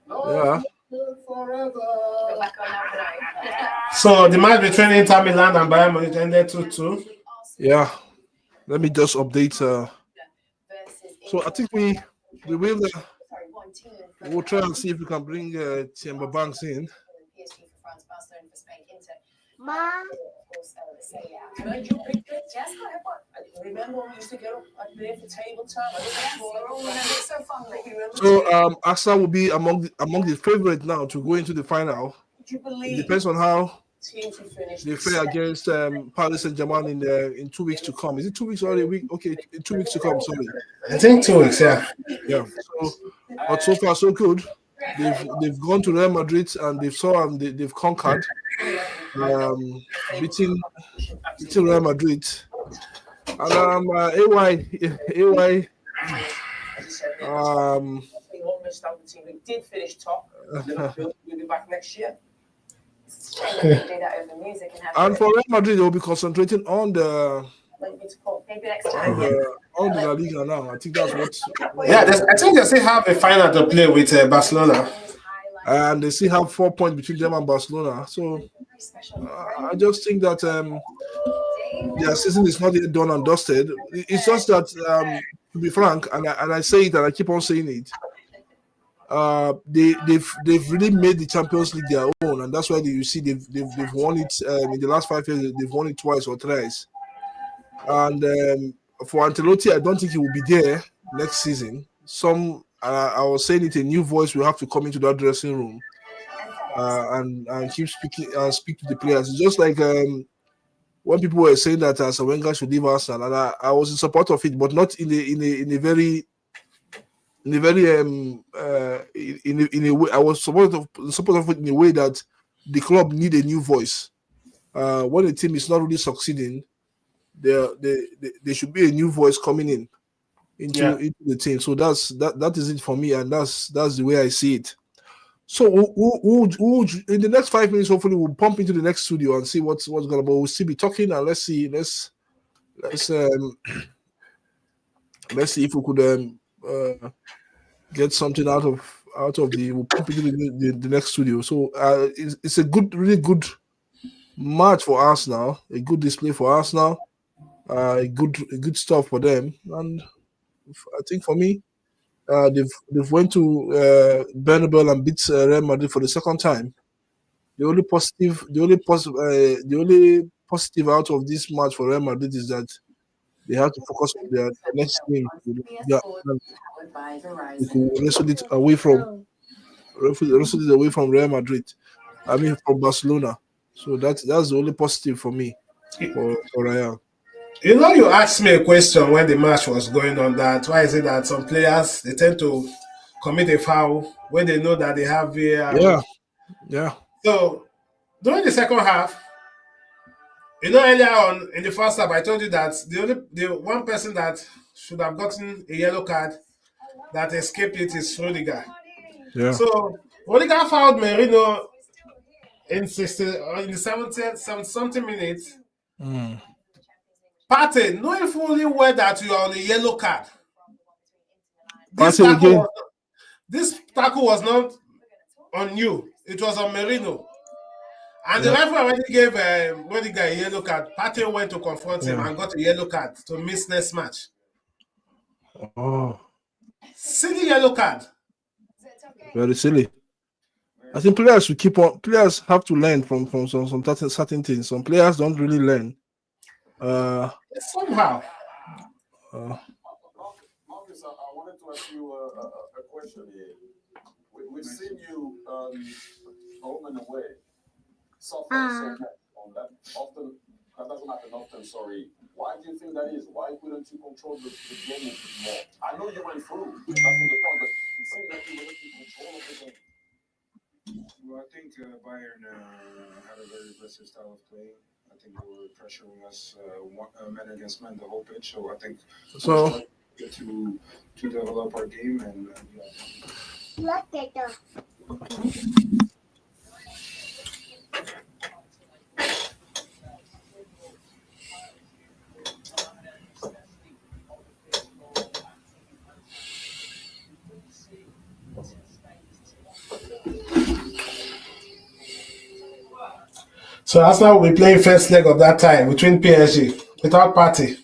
yeah. So the match between Inter Milan and Bayern Munich ended 2-2. Yeah. Let me just update. So I think we we'll try and see if we can bring Timber Banks in. Mom. Can I jump in? Yes, remember we used to get up and play for table time. It's so fun. So Arsenal will be among the favorites now to go into the final. It depends on how they fare against Paris Saint-Germain in 2 weeks to come. Is it 2 weeks or a week? Okay, 2 weeks to come. Sorry, I think 2 weeks. Yeah. Yeah. So, but so far so good. they've gone to Real Madrid and they've conquered, um, beating Real Madrid. And AY What missed out the team who did finish top. Liverpool will be back next year. and for Real Madrid, they'll be concentrating on the La Liga now. I think that's what. Yeah, I think they still have a final to play with Barcelona. And they still have 4 points between them and Barcelona. So I just think that their season is not yet done and dusted. It's just that, to be frank, and I say it and I keep on saying it, they've really made the Champions League their own, and that's why you see they've won it in the last 5 years. They've won it twice or thrice. And for Ancelotti, I don't think he will be there next season. I was saying it, a new voice will have to come into that dressing room and keep speaking and speak to the players. It's just like when people were saying that Arsene Wenger should leave Arsenal, and I was in support of it, but not in a very way. I was in support of it in a way that the club need a new voice. When a team is not really succeeding, there should be a new voice coming into the team. So that is it for me, and that's the way I see it. So who in the next 5 minutes, hopefully we'll pump into the next studio and see what's going on. But we'll still be talking, and let's see if we could get something out of the. We'll pump into the next studio. So it's a really good match for Arsenal, a good display for Arsenal, good stuff for them, and I think for me, they've went to Bernabeu and beat Real Madrid for the second time. The only positive out of this match for Real Madrid is that they have to focus on their next game. They could wrestle it away from Real Madrid. I mean, from Barcelona. So that's the only positive for me for Real. You know, you asked me a question when the match was going on that why is it that some players they tend to commit a foul when they know that they have VAR? Yeah. So during the second half, you know, earlier on in the first half, I told you that the one person that should have gotten a yellow card that escaped it is Rudiger. Yeah. So Rudiger fouled Merino in the 70 something minutes. Partey, knowing fully well that you are on a yellow card. This tackle was not on you. It was on Merino. And the referee already gave Rudiger a yellow card. Partey went to confront him and got a yellow card to miss next match. Oh. Silly yellow card. Very silly. I think players should keep on. Players have to learn from some certain things. Some players don't really learn. Somehow. Marcus, I wanted to ask you a question here. We've seen you home and away suffer so much on that. Often that doesn't happen often. Sorry. Why do you think that is? Why couldn't you control the game more? I know you went through. That's the point, but it seemed like you were in control of the game. Well, I think Bayern had a very aggressive style of play. I think they were pressuring us man against man the whole pitch. So I think so get to develop our game and Look at that. So Arsenal will be playing first leg of that time between PSG without Partey.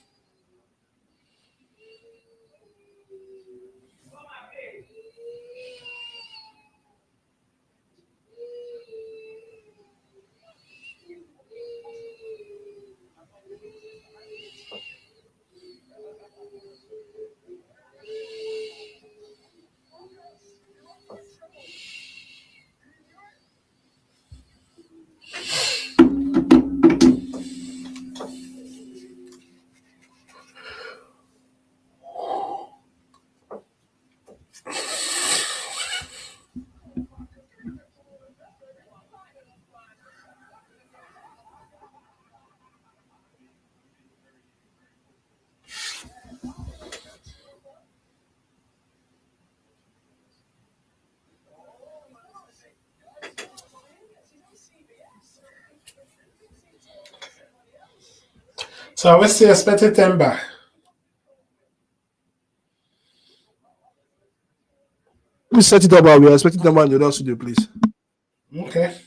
So we're still expecting them back. Let me set it up while we are expecting them in the other studio, please. Okay.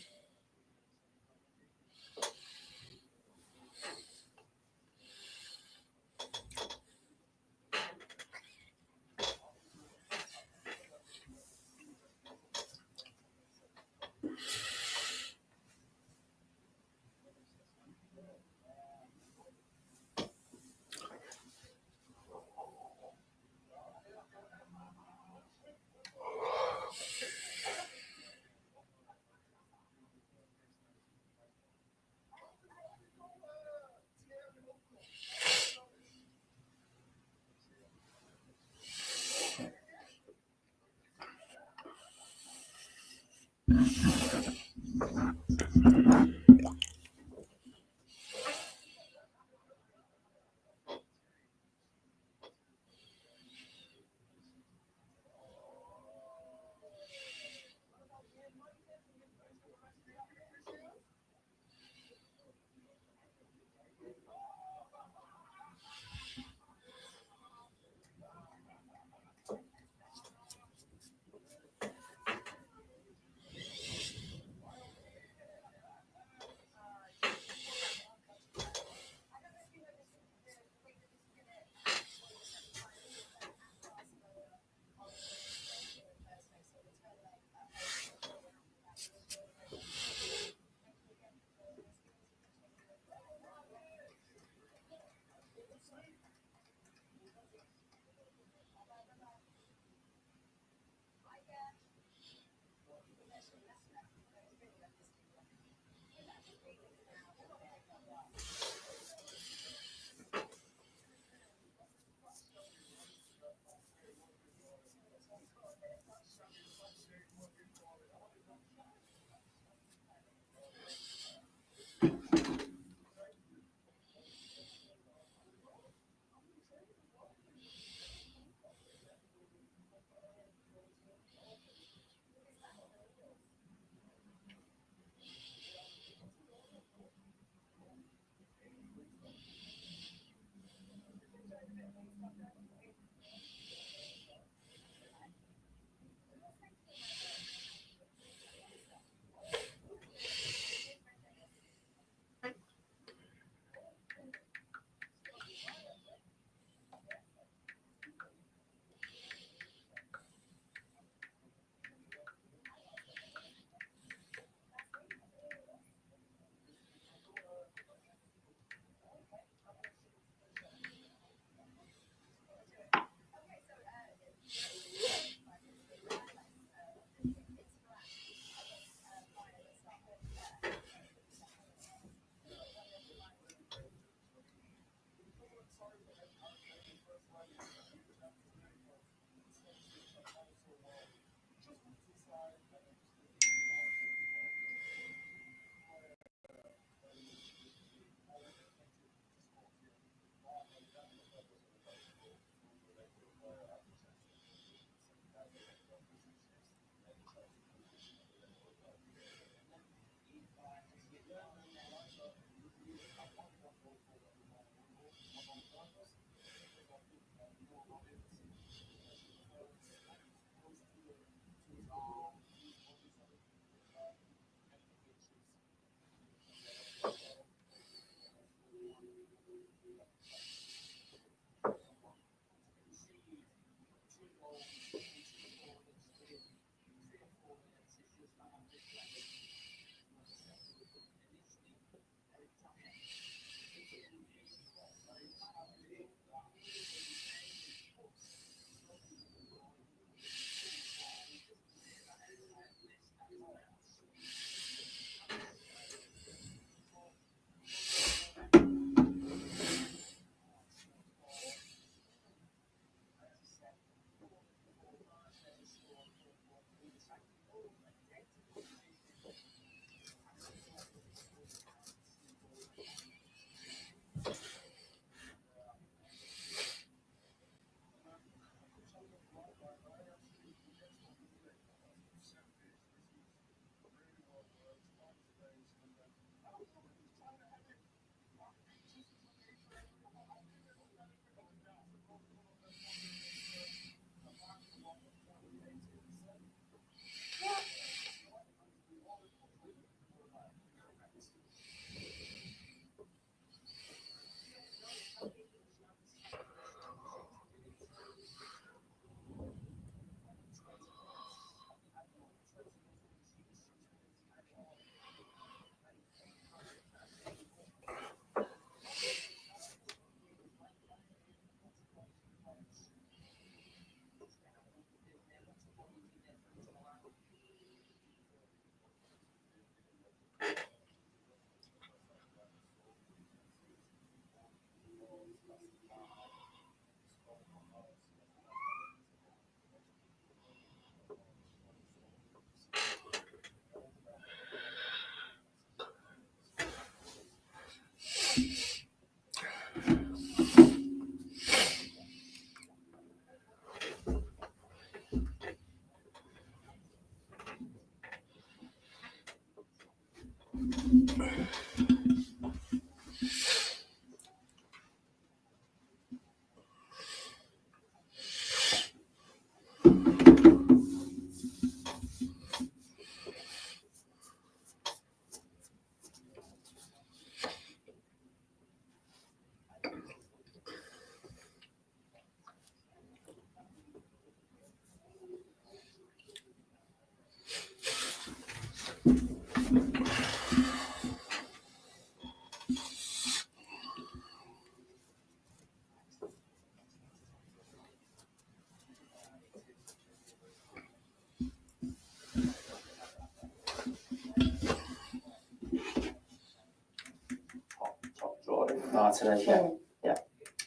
about today. Yeah.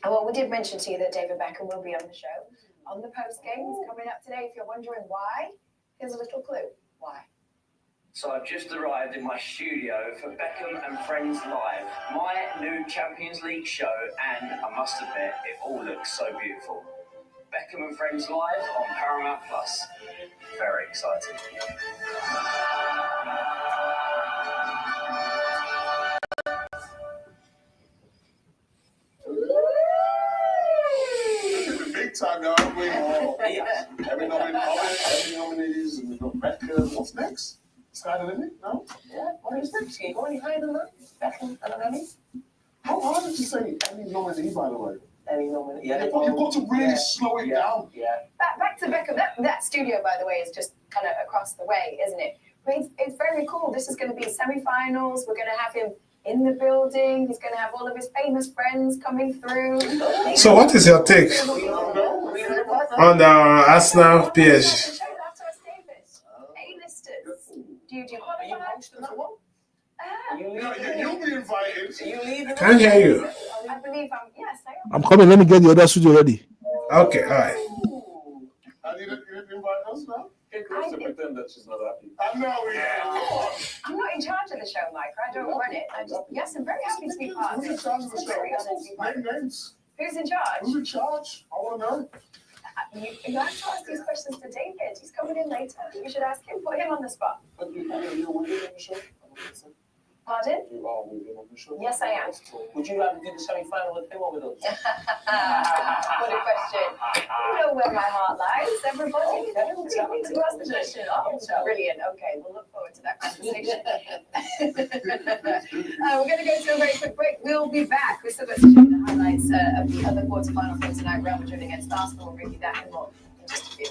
Well, we did mention to you that David Beckham will be on the show on the post game. He's coming up today. If you're wondering why, here's a little clue. Why? So I've just arrived in my studio for Beckham and Friends Live, my new Champions League show, and I must admit, it all looks so beautiful. Beckham and Friends Live on Paramount Plus. Very exciting. Big time now. Every nominees, and we've got Beckham. What's next? Sky the limit? No? Yeah. What is next? Can you go any higher than that? Beckham and Anani? How hard did you say any nominee, by the way? Any nominee? Yeah, you've got to really slow it down. Yeah. Back to Beckham. That studio, by the way, is just kind of across the way, isn't it? But it's very cool. This is going to be semi-finals. We're going to have him in the building. He's going to have all of his famous friends coming through. So what is your take on the Arsenal PSG? A-listers. Do you qualify? Are you hosting that one? You'll be invited. Are you leaving? Can't hear you. I believe yes, I am. I'm coming. Let me get the other studio ready. Okay, all right. And you didn't invite us now? Hey, Chris, to pretend that she's not happy. I know, I'm not in charge of the show, Mike. I don't run it. I'm very happy to be part of it. Who's in charge of the I'm very honored to be show? part of Name it. names. Who's in charge? Who's in charge? I want to know. You have to ask these questions to David. He's coming in later. You should ask him. Put him on the spot. But you're with him on the show? Pardon? You are with him on the show? Yes, I am. Would you rather do the semi-final with him or with us? What a question. You know where my heart lies, everybody. You need to ask the question. Oh, brilliant. Okay, we'll look forward to that conversation. We're going to go to a very quick break. We'll be back. We're still going to show you the highlights of the other quarter-final from tonight. Real Madrid against Arsenal. We'll bring you that and more in just a few.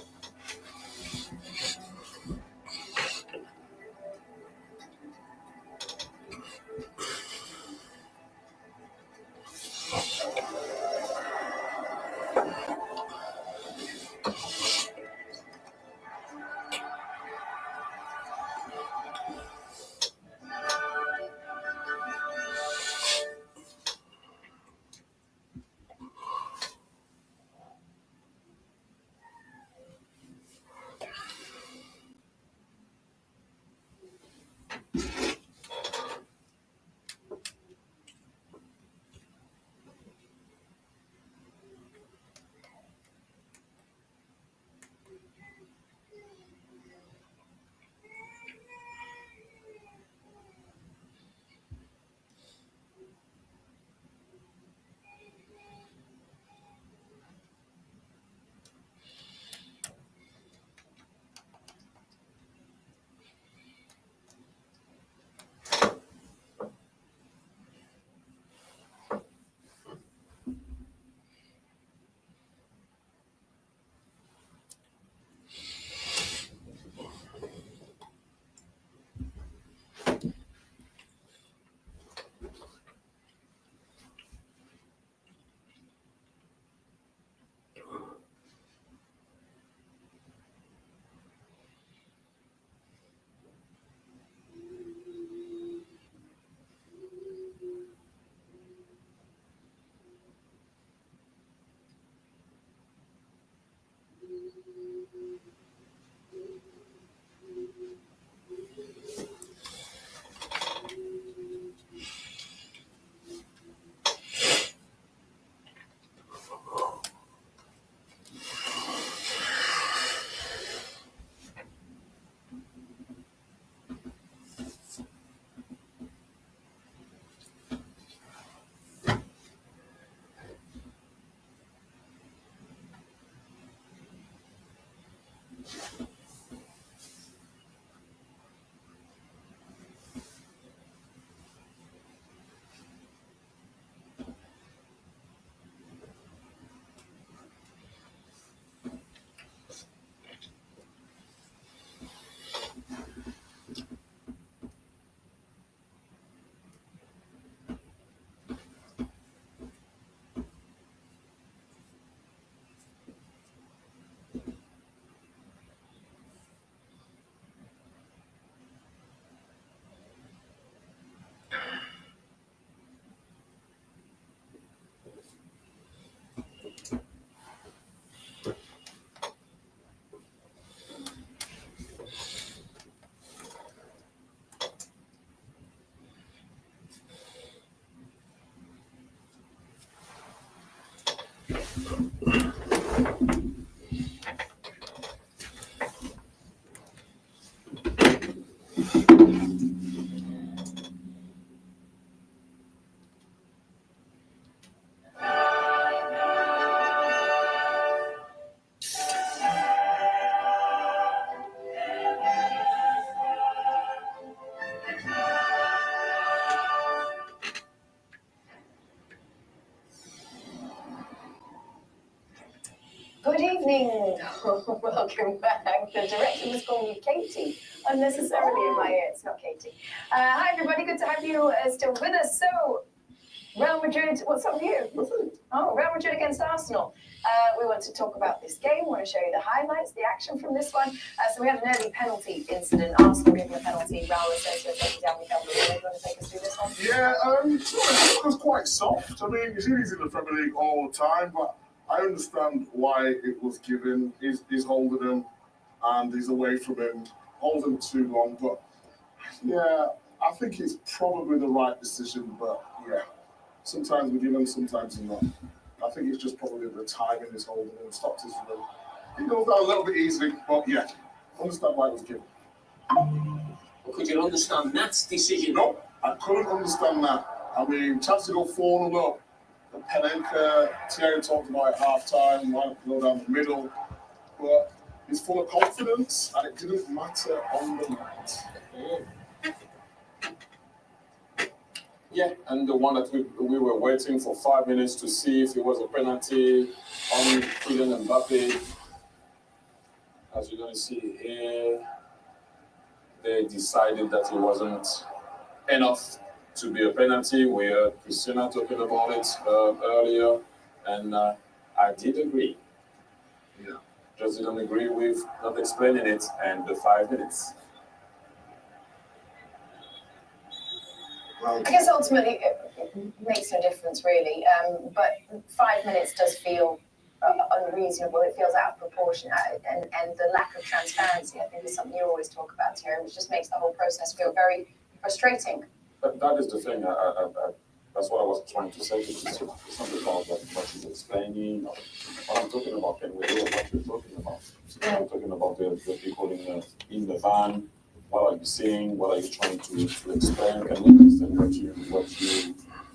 Good evening. Welcome back. The director was calling me Katie unnecessarily in my ear. It's not Katie. Hi, everybody. Good to have you still with us. So, Real Madrid, what's up with you? Oh, Real Madrid against Arsenal. We want to talk about this game. We want to show you the highlights, the action from this one. So we had an early penalty incident. Arsenal giving a penalty. Raul Asensio taking down Miguel Marino. Do you want to take us through this one? Yeah, it was quite soft. I mean, you see these in the Premier League all the time, but I understand why it was given. He's holding him, and he's away from him, holding too long. But yeah, I think it's probably the right decision. But yeah, sometimes we give him, sometimes not. I think it's just probably the timing is holding him, stopped his run. He goes down a little bit easily, but yeah, I understand why it was given. Well, could you understand that decision? No, I couldn't understand that. I mean, chance to go 4-0 up. The Penenka, Thierry talked about at half-time, why not go down the middle, but he's full of confidence, and it didn't matter on the night. Yeah, and the one that we were waiting for 5 minutes to see if it was a penalty on Kylian Mbappe. As you're going to see here, they decided that it wasn't enough to be a penalty. We heard Christina talking about it earlier, and I did agree. Yeah. Just didn't agree with not explaining it and the 5 minutes. I guess ultimately it makes no difference really, but 5 minutes does feel unreasonable. It feels out of proportion, and the lack of transparency, I think, is something you always talk about, Thierry, which just makes the whole process feel very frustrating. That is the thing. That's what I was trying to say. It's not about what she's explaining. Or what I'm talking about, can we do what you're talking about? I'm talking about the people in the van. What are you saying? What are you trying to explain? Can you understand what you're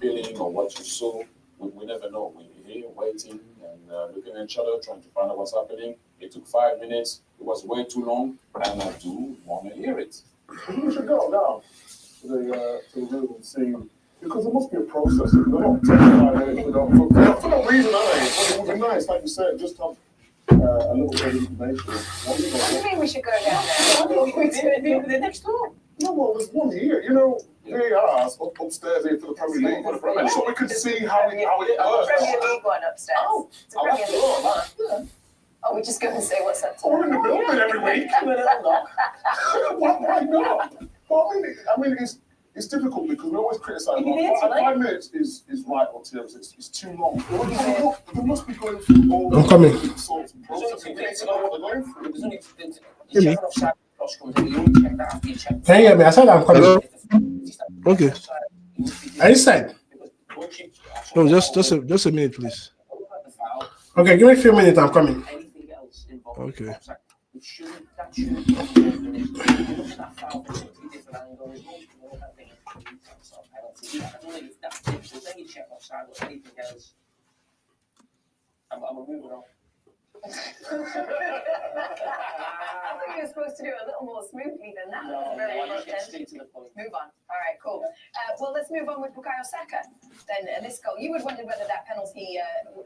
feeling or what you saw? We never know. We're here waiting and looking at each other, trying to find out what's happening. It took 5 minutes. It was way too long, and I do want to hear it. We should go now to the room and see, because there must be a process. They're not taking 5 minutes for no reason, are they? It would be nice, like you said, just have a little bit of information. What do you mean we should go down there? They're next door. No, well, there's one here. You know, VAR's upstairs here for the Premier League. So we could see how it works. Premier League one upstairs. Oh, it's a Premier League one. Yeah. Oh, we just go and say what's up. We're in the building every week. Why not? Well, I mean, it's difficult because we always criticise. 5 minutes is right on TMS. It's too long. They must be going through all the sorts of processes. We need to know what they're going through. Can you hear me? I said I'm coming. Hello? Okay. I said. No, just a minute, please. Okay, give me a few minutes. I'm coming. Okay. I'm moving on. I thought you were supposed to do it a little more smoothly than that. No, Very I much just then. get straight to the point. Move on. All right, cool. Well, let's move on with Bukayo Saka. Then this goal, you would wonder whether that penalty,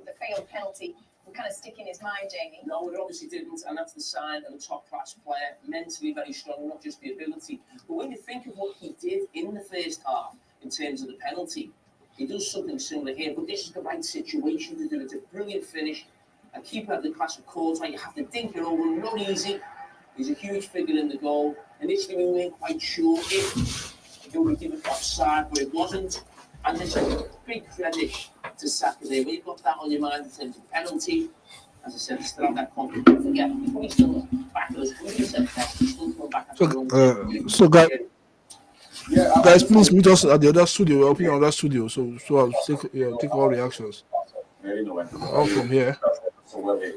the failed penalty, would kind of stick in his mind, Jamie. No, it obviously didn't, and that's the sign of a top-class player, mentally very strong, not just the ability. But when you think of what he did in the first half in terms of the penalty, he does something similar here, but this is the right situation to do it. It's a brilliant finish. A keeper of the class of Courtois, you have to dink it over, not easy. He's a huge figure in the goal. Initially, we weren't quite sure if they would give it offside, but it wasn't. And there's a big credit to Saka there. When you've got that on your mind in terms of penalty, as I said, he still have that confidence. Don't forget, he's probably still back at us. He's still coming back at So guys, please meet us at the other studio. We're opening another studio, so I'll take all reactions. Oh, from here. So where they